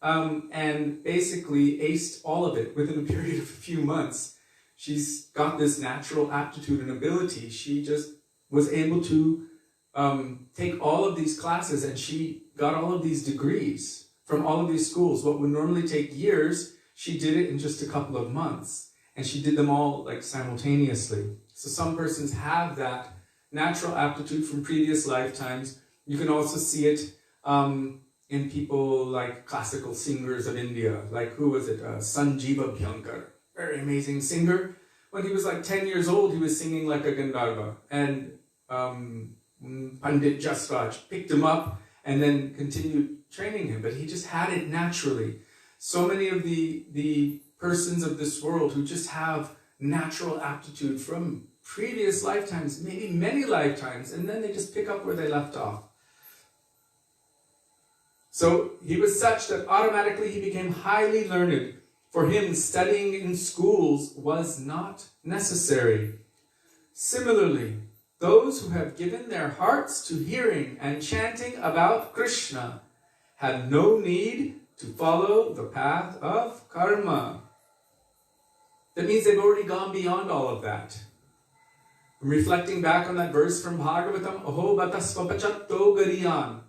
and basically aced all of it within a period of a few months. She's got this natural aptitude and ability. She just was able to take all of these classes, and she got all of these degrees from all of these schools. What would normally take years, she did it in just a couple of months. And she did them all like simultaneously. So some persons have that natural aptitude from previous lifetimes. You can also see it in people like classical singers of India. Like, who was it? Sanjeeva Bhyankar, very amazing singer. When he was like 10 years old, he was singing like a Gandharva. And Pandit Jasraj picked him up and then continued training him. But he just had it naturally. So many of the persons of this world who just have natural aptitude from previous lifetimes, maybe many lifetimes, and then they just pick up where they left off. So he was such that automatically he became highly learned. For him, studying in schools was not necessary. Similarly, those who have given their hearts to hearing and chanting about Krishna have no need to follow the path of karma. That means they've already gone beyond all of that. I'm reflecting back on that verse from Bhagavatam, Aho bata svapachatto gariyan.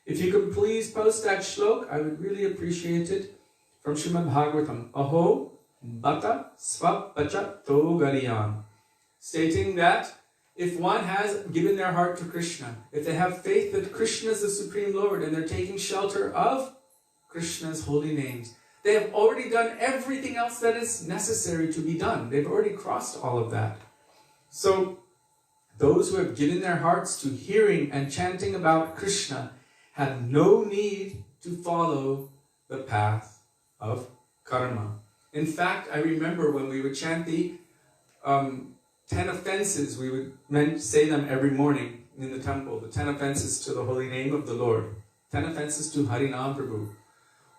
If you could please post that shlok, I would really appreciate it. From Srimad Bhagavatam, Aho bata svapachatto gariyan. Stating that if one has given their heart to Krishna, if they have faith that Krishna is the Supreme Lord and they're taking shelter of Krishna's holy names, they have already done everything else that is necessary to be done. They've already crossed all of that. So, those who have given their hearts to hearing and chanting about Krishna have no need to follow the path of karma. In fact, I remember when we would chant the 10 offenses, we would say them every morning in the temple, the 10 offenses to the holy name of the Lord, 10 offenses to Harinam Prabhu.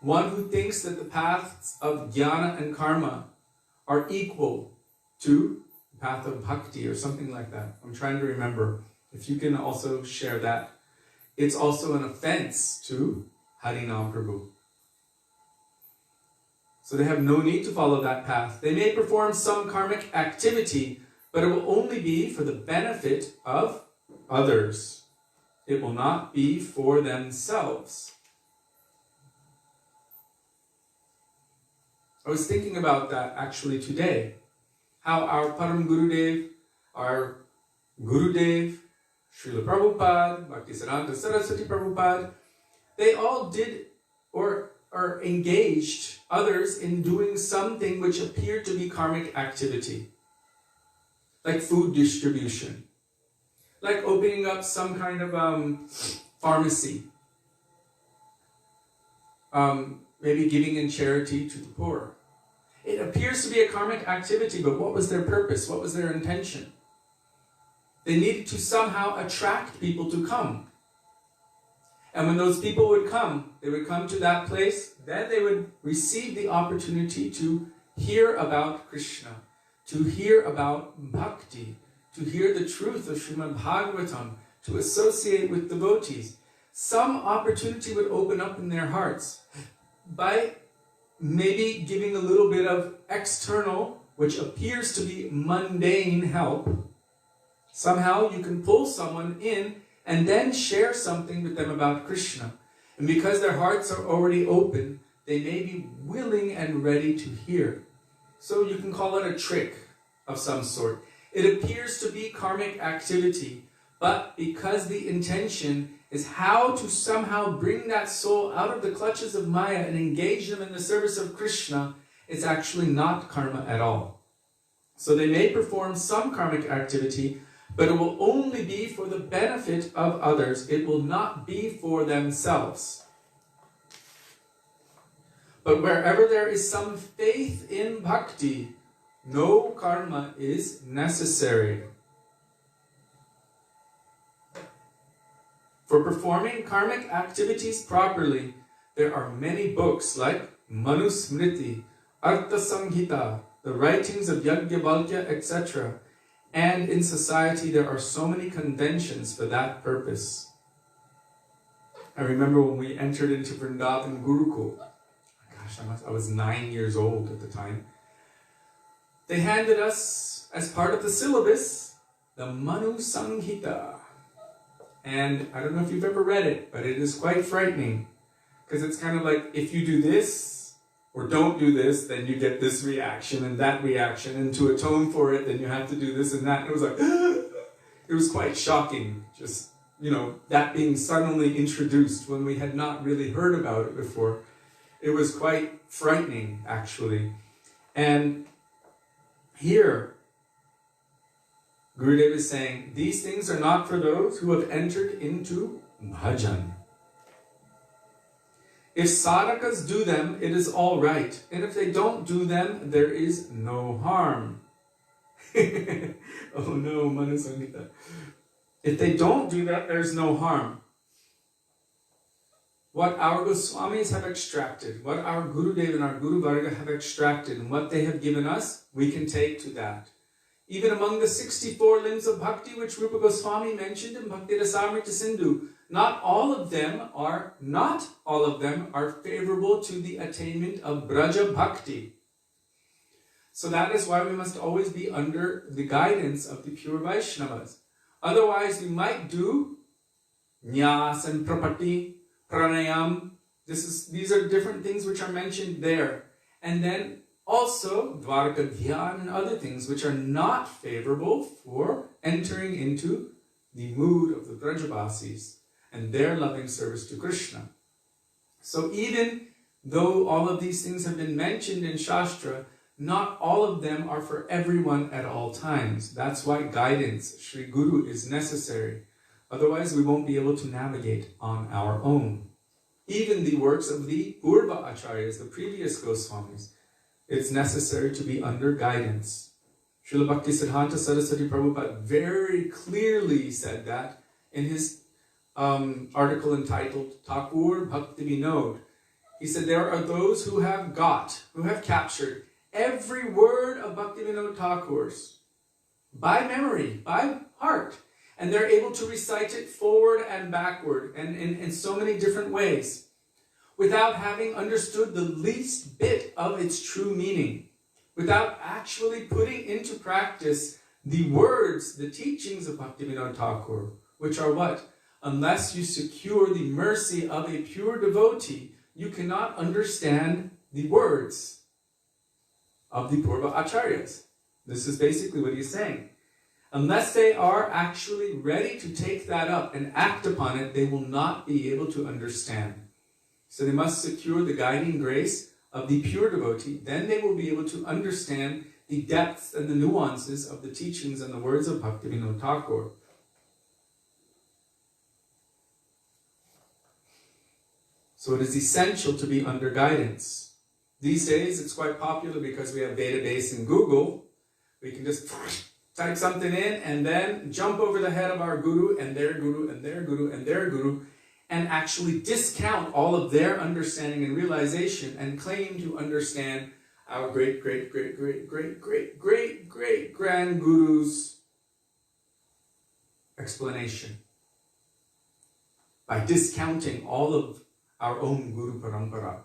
One who thinks that the paths of jnana and karma are equal to the path of bhakti or something like that. I'm trying to remember. If you can also share that. It's also an offense to Harinam Prabhu. So they have no need to follow that path. They may perform some karmic activity, but it will only be for the benefit of others. It will not be for themselves. I was thinking about that actually today. How our Param Gurudev, our Gurudev, Srila Prabhupada, Bhaktisiddhanta Saraswati Prabhupada, they all did or engaged others in doing something which appeared to be karmic activity, like food distribution. like opening up some kind of pharmacy. Maybe giving in charity to the poor. It appears to be a karmic activity, but what was their purpose? What was their intention? They needed to somehow attract people to come. And when those people would come, they would come to that place, then they would receive the opportunity to hear about Krishna, to hear about bhakti, to hear the truth of Srimad Bhagavatam, to associate with devotees. Some opportunity would open up in their hearts by maybe giving a little bit of external, which appears to be mundane help. Somehow you can pull someone in and then share something with them about Krishna. And because their hearts are already open, they may be willing and ready to hear. So you can call it a trick of some sort. It appears to be karmic activity, but because the intention is how to somehow bring that soul out of the clutches of Maya and engage them in the service of Krishna, it's actually not karma at all. So they may perform some karmic activity, but it will only be for the benefit of others. It will not be for themselves. But wherever there is some faith in bhakti, no karma is necessary. For performing karmic activities properly, there are many books like Manusmriti, Artha Samhita, the writings of Yajnavalkya, etc. And in society there are so many conventions for that purpose. I remember when we entered into Vrindavan Gurukul, gosh, I was 9 years old at the time. They handed us, as part of the syllabus, the Manu Samhita. And I don't know if you've ever read it, but it is quite frightening. Because it's kind of like, if you do this, or don't do this, then you get this reaction and that reaction. And to atone for it, then you have to do this and that. And it was like, it was quite shocking. Just, that being suddenly introduced when we had not really heard about it before. It was quite frightening, actually. And here, Gurudev is saying, these things are not for those who have entered into bhajan. If sadhakas do them, it is all right. And if they don't do them, there is no harm. Oh no, Manasangita. If they don't do that, there's no harm. What our Goswamis have extracted, what our Gurudev and our Guru Varga have extracted, and what they have given us, we can take to that. Even among the 64 limbs of bhakti, which Rupa Goswami mentioned in Bhakti Rasamrita Sindhu, not all of them are favorable to the attainment of Braja Bhakti. So that is why we must always be under the guidance of the pure Vaishnavas. Otherwise, we might do Nyas and Prapati, Pranayam. These are different things which are mentioned there. And then also Dvaraka Dhyan and other things which are not favorable for entering into the mood of the Brajavasis and their loving service to Krishna. So even though all of these things have been mentioned in Shastra, not all of them are for everyone at all times. That's why guidance, Sri Guru, is necessary. Otherwise, we won't be able to navigate on our own. Even the works of the Purva Acharyas, the previous Goswamis, it's necessary to be under guidance. Srila Bhaktisiddhanta Saraswati Prabhupada very clearly said that in his article entitled Thakur Bhakti Vinod. He said there are those who have captured every word of Bhaktivinoda Thakur's by memory, by heart. And they're able to recite it forward and backward and in so many different ways without having understood the least bit of its true meaning, without actually putting into practice the words, the teachings of Bhaktivinoda Thakur, which are what? Unless you secure the mercy of a pure devotee, you cannot understand the words of the Purva Acharyas. This is basically what he's saying. Unless they are actually ready to take that up and act upon it, they will not be able to understand. So they must secure the guiding grace of the pure devotee. Then they will be able to understand the depths and the nuances of the teachings and the words of Bhaktivinoda Thakur. So it is essential to be under guidance. These days, it's quite popular because we have database in Google. We can just type something in and then jump over the head of our guru and their guru and their guru and their guru and actually discount all of their understanding and realization and claim to understand our great grand guru's explanation by discounting all of our own guru parampara.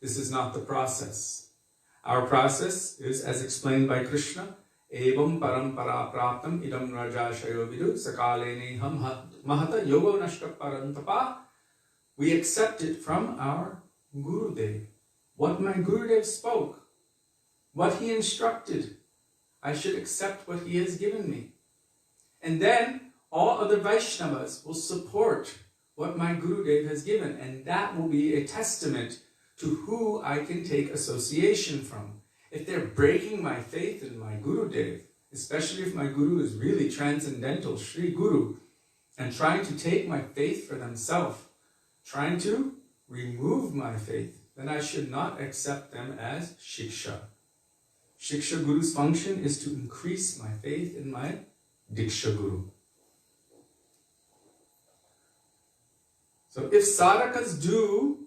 This is not the process. Our process is, as explained by Krishna, evam parampara praptam idam rajashayo vidu sakalene ham mahata yogo nashta parantapa. We accept it from our Gurudev. What my Gurudev spoke, what he instructed, I should accept what he has given me. And then all other Vaishnavas will support what my Gurudev has given, and that will be a testament to who I can take association from. If they're breaking my faith in my Gurudev, especially if my Guru is really transcendental, Sri Guru, and trying to take my faith for themselves, trying to remove my faith, then I should not accept them as Shiksha. Shiksha Guru's function is to increase my faith in my Diksha Guru. So if sadhakas do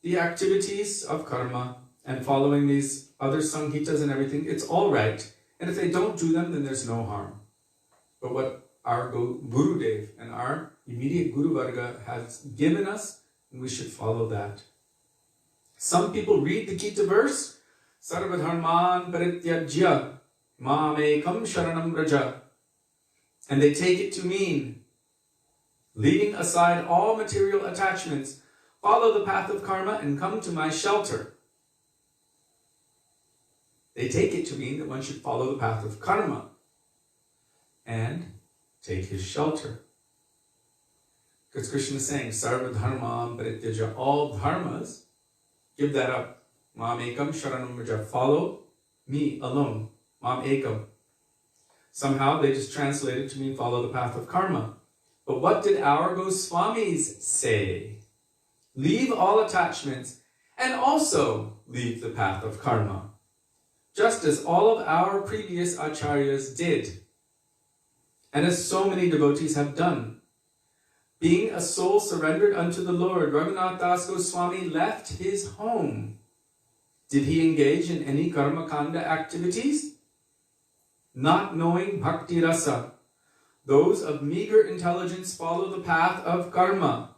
the activities of karma and following these other Samhitas and everything, it's all right. And if they don't do them, then there's no harm. But what our Gurudev and our immediate Guru Varga has given us, we should follow that. Some people read the Gita verse, Sarvadharman Parityajya Mamekam Sharanam Vraja, and they take it to mean, leaving aside all material attachments, follow the path of karma and come to my shelter. They take it to mean that one should follow the path of karma and take his shelter. Because Krishna is saying, Sarva dharma parityaja, all dharmas, give that up. Mam ekam sharanam vraja, follow me alone. Mam ekam. Somehow they just translate it to mean follow the path of karma. But what did our Goswamis say? Leave all attachments and also leave the path of karma. Just as all of our previous acharyas did. And as so many devotees have done. Being a soul surrendered unto the Lord, Raghunath Das Goswami left his home. Did he engage in any karma kanda activities? Not knowing bhakti rasa. Those of meager intelligence follow the path of karma.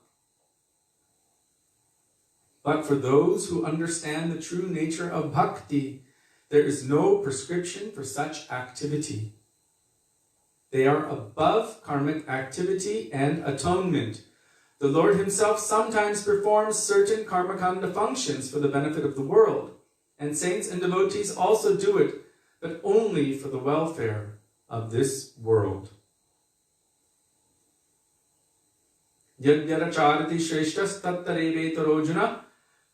But for those who understand the true nature of bhakti, there is no prescription for such activity. They are above karmic activity and atonement. The Lord himself sometimes performs certain karmakanda functions for the benefit of the world, and saints and devotees also do it, but only for the welfare of this world. Yadyaracharati shreshtas tattarevetarojana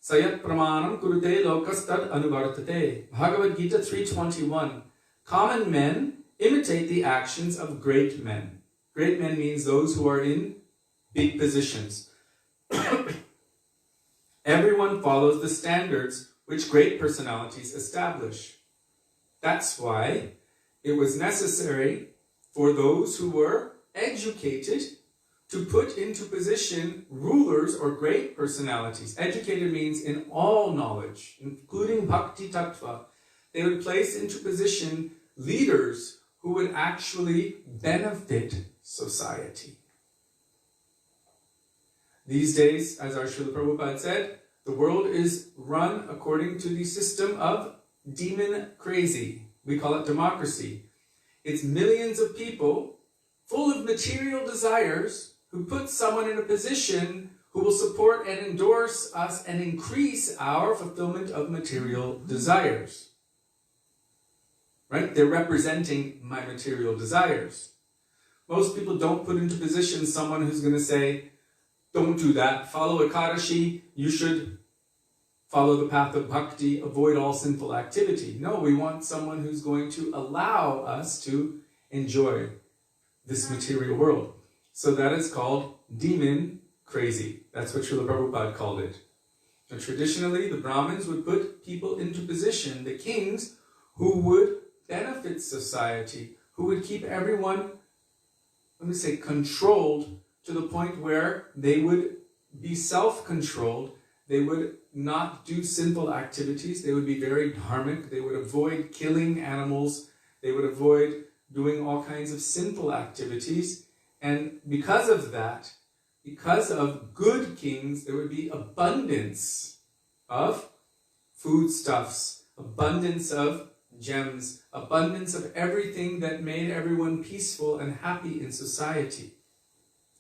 sayat pramanam kurute lokastad anuvartate. Bhagavad Gita 3:21. Common men imitate the actions of great men. Great men means those who are in big positions. Everyone follows the standards which great personalities establish. That's why it was necessary for those who were educated to put into position rulers or great personalities. Educated means in all knowledge, including bhakti tattva. They would place into position leaders who would actually benefit society. These days, as our Srila Prabhupada said, the world is run according to the system of demon crazy. We call it democracy. It's millions of people full of material desires who put someone in a position who will support and endorse us and increase our fulfillment of material desires. Right? They're representing my material desires. Most people don't put into position someone who's going to say, don't do that, follow Ekadashi, you should follow the path of bhakti, avoid all sinful activity. No, we want someone who's going to allow us to enjoy this material world. So that is called demon crazy. That's what Srila Prabhupada called it. And traditionally, the Brahmins would put people into position, the kings, who would benefit society, who would keep everyone, controlled to the point where they would be self-controlled. They would not do sinful activities. They would be very dharmic. They would avoid killing animals. They would avoid doing all kinds of sinful activities. And because of that, because of good kings, there would be abundance of foodstuffs, abundance of gems, abundance of everything that made everyone peaceful and happy in society.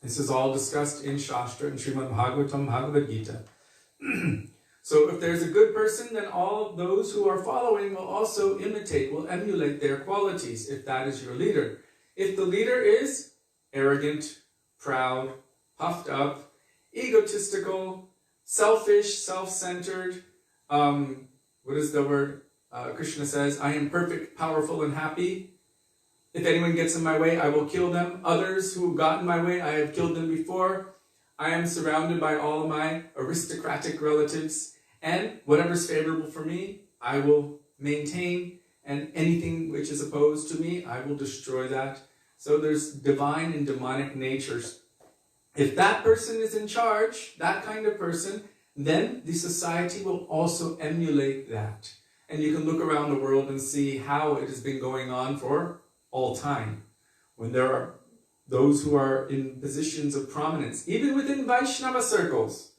This is all discussed in Shastra and Srimad Bhagavatam, Bhagavad Gita. So if there's a good person, then all those who are following will also imitate, will emulate their qualities, if that is your leader. If the leader is arrogant, proud, puffed up, egotistical, selfish, self-centered, what is the word? Krishna says, I am perfect, powerful, and happy. If anyone gets in my way, I will kill them. Others who got in my way, I have killed them before. I am surrounded by all of my aristocratic relatives, and whatever's favorable for me, I will maintain, and anything which is opposed to me, I will destroy that. So there's divine and demonic natures. If that person is in charge, that kind of person, then the society will also emulate that. And you can look around the world and see how it has been going on for all time. When there are those who are in positions of prominence, even within Vaisnava circles.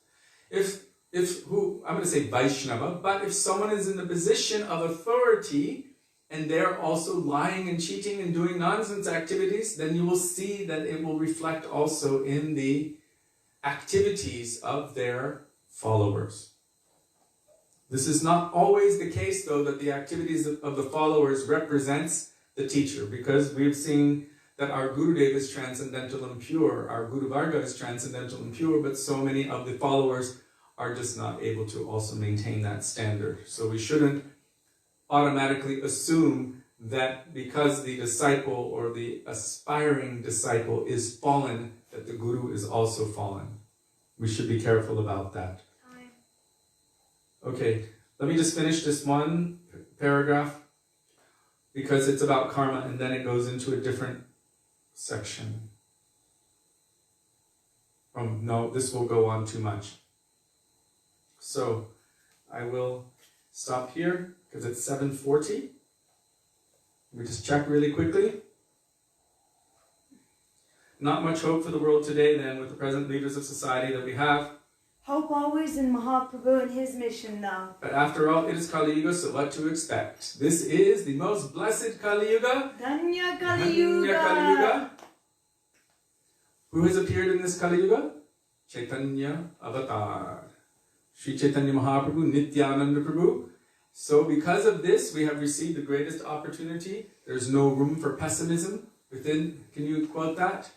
I'm going to say Vaisnava, but if someone is in the position of authority and they're also lying and cheating and doing nonsense activities, then you will see that it will reflect also in the activities of their followers. This is not always the case, though, that the activities of the followers represents the teacher, because we've seen that our Gurudeva is transcendental and pure, our Guru Varga is transcendental and pure, but so many of the followers are just not able to also maintain that standard. So we shouldn't automatically assume that because the disciple or the aspiring disciple is fallen, that the Guru is also fallen. We should be careful about that. Okay, let me just finish this one paragraph, because it's about karma and then it goes into a different section. Oh no, this will go on too much. So I will stop here because it's 7:40. We just check really quickly. Not much hope for the world today then with the present leaders of society that we have. Hope always in Mahaprabhu and his mission now. But after all, it is Kali Yuga, so what to expect? This is the most blessed Kali Yuga. Dhanya Kali Yuga. Kali Yuga. Who has appeared in this Kali Yuga? Chaitanya Avatar. Sri Chaitanya Mahaprabhu, Nityananda Prabhu. So because of this, we have received the greatest opportunity. There's no room for pessimism within. Can you quote that?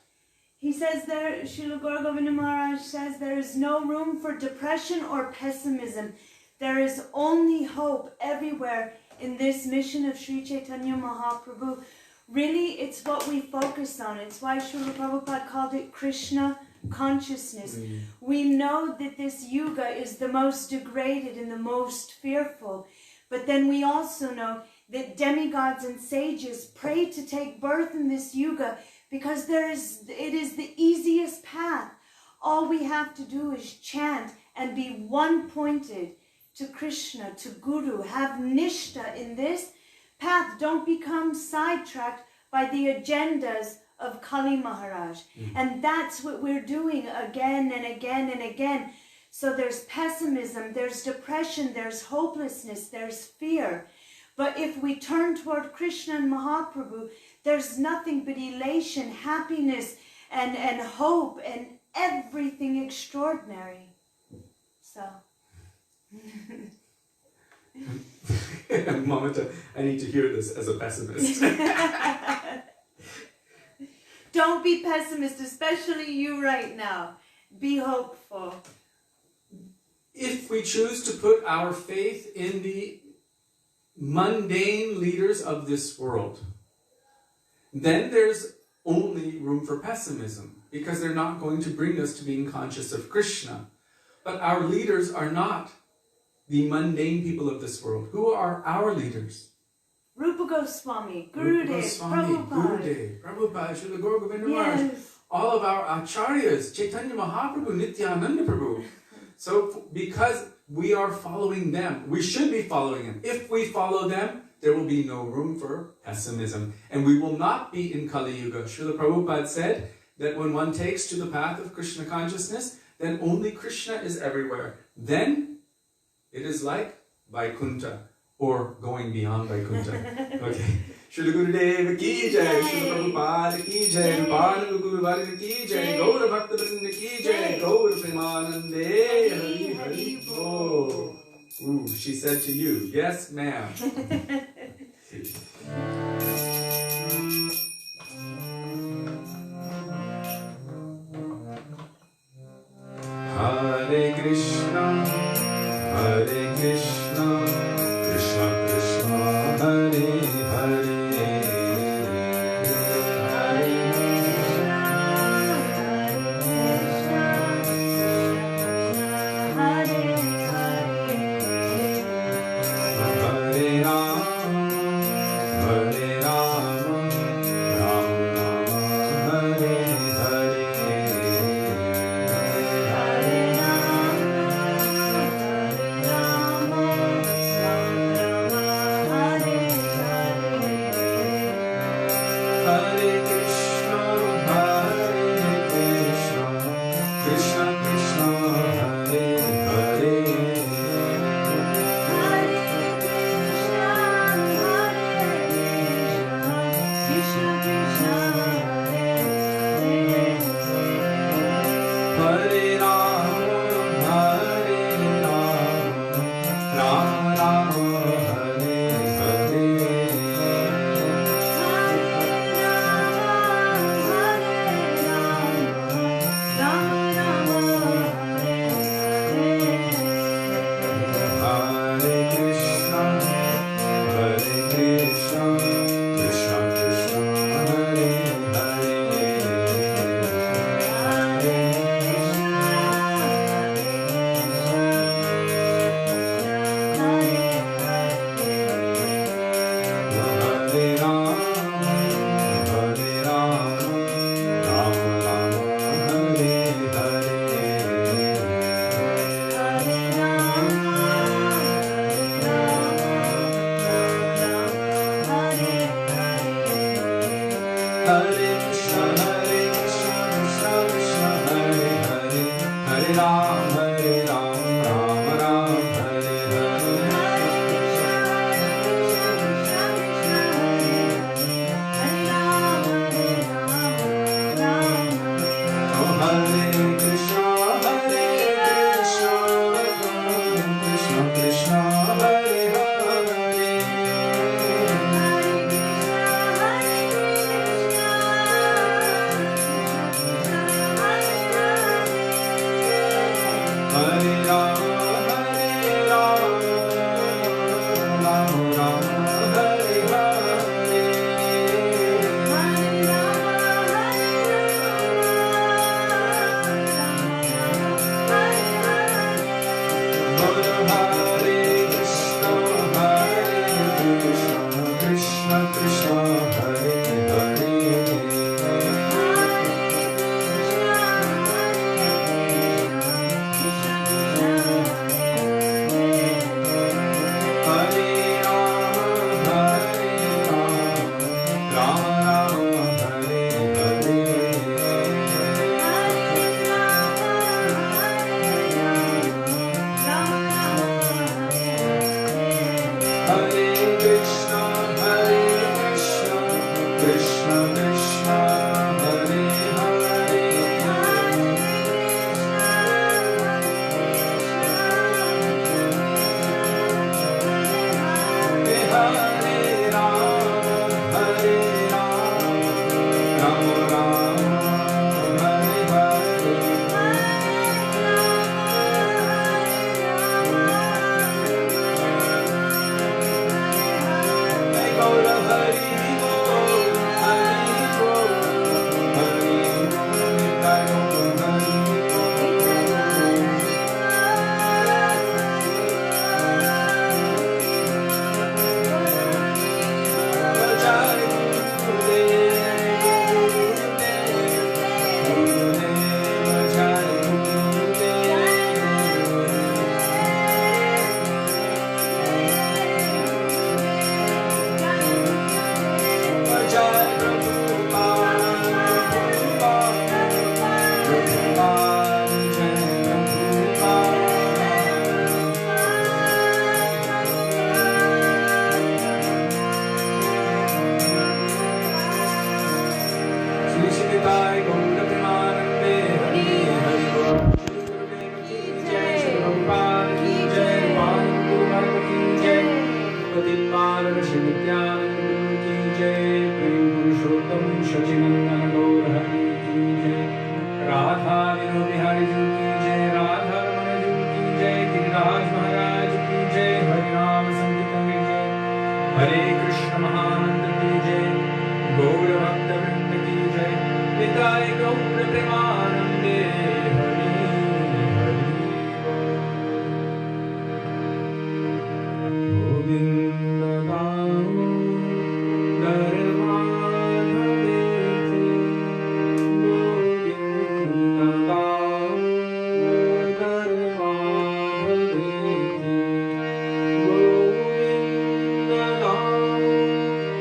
He says there, Srila Gurudeva Maharaj says, there is no room for depression or pessimism. There is only hope everywhere in this mission of Sri Chaitanya Mahaprabhu. Really, it's what we focus on. It's why Srila Prabhupada called it Krishna consciousness. We know that this yuga is the most degraded and the most fearful. But then we also know that demigods and sages pray to take birth in this yuga, because it is the easiest path. All we have to do is chant and be one-pointed to Krishna, to Guru. Have nishta in this path. Don't become sidetracked by the agendas of Kali Maharaj. And that's what we're doing again and again and again. So there's pessimism, there's depression, there's hopelessness, there's fear. But if we turn toward Krishna and Mahaprabhu, there's nothing but elation, happiness, and hope, and everything extraordinary. So. Mamata, I need to hear this as a pessimist. Don't be pessimist, especially you right now. Be hopeful. If we choose to put our faith in the mundane leaders of this world, then there's only room for pessimism, because they're not going to bring us to being conscious of Krishna. But our leaders are not the mundane people of this world. Who are our leaders? Rupa Goswami, Rupa Gurudev, Goswami, Prabhupada. Gurudev, Prabhupada, Srila Gurudeva Maharaj, Yes. all of our acharyas, Chaitanya Mahaprabhu, Nityananda Prabhu. So because we are following them, we should be following them. If we follow them, there will be no room for pessimism. And we will not be in Kali Yuga. Srila Prabhupada said that when one takes to the path of Krishna consciousness, then only Krishna is everywhere. Then it is like Vaikuntha, or going beyond Vaikuntha. Okay. Srila Gurudev ki jai, Srila Prabhupada ki jai, Rupananda Guru Varga ki jai, Gaura Bhaktivedanta ki jai, Gaura Premanande, Hari Hari Bo. Ooh, she said to you, yes ma'am. Hare Krishna, Krishna Krishna, Hare Hare, Hare Radha Vinod Bihari ji की जय, राधा रमण जी की जय, गिरिराज महाराज की जय, हरे राम संकीर्तन की जय, हरे कृष्ण महामंत्र की जय, गौर भक्त वृंद की जय, निताय गौर प्रेमानंदे हरि हरि बोल। गोविंद दामोदर माधवे थे, गोविंद दामोदर माधवे थे, गोविंद दामोदर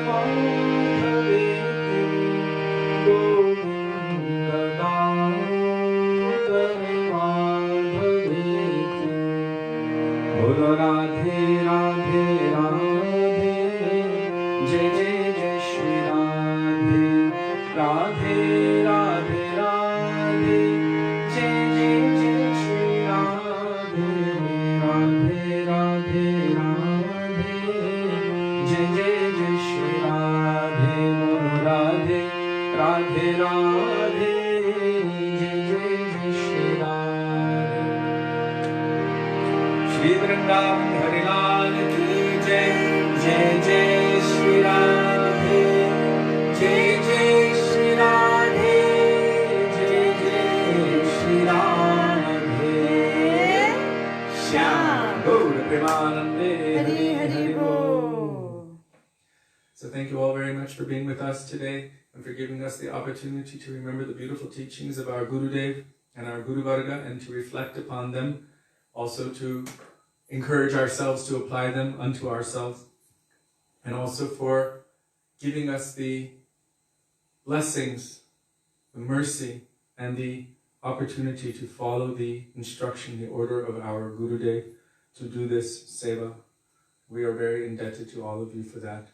माधवे थे, गोविंद दामोदर माधवे थे। बोलो राधे राधे राधे, जय जय जय श्री राधे, राधे राधे राधे, जय जय जय श्री राधे, राधे राधे राधे, जय जय जय श्री राधे। बोलो राधे राधे राधे, जय जय जय श्री राधे। श्री वृंदावन हरि लाल की जय, जय जय श्री राधे, जय जय श्री राधे, जय जय श्री राधे। श्याम गौर प्रेमानंदे हरि हरि बोल। So thank you all very much for being with us today and for giving us the opportunity to remember the beautiful teachings of our Gurudev and our Guru Varga and to reflect upon them, also to encourage ourselves to apply them unto ourselves, and also for giving us the blessings, the mercy, and the opportunity to follow the instruction, the order of our Gurudev to do this seva. We are very indebted to all of you for that.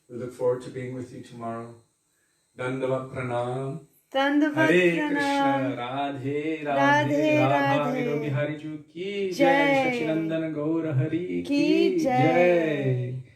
We look forward to being with you tomorrow. Dandavat pranam. Dandavat Hare pranam. Krishna, Radhe Radhe, Radhe Radha Radhe. Vino Bihari Ju ki Jai. jai, Sachidandan Gaura Hari Ki jai. jai.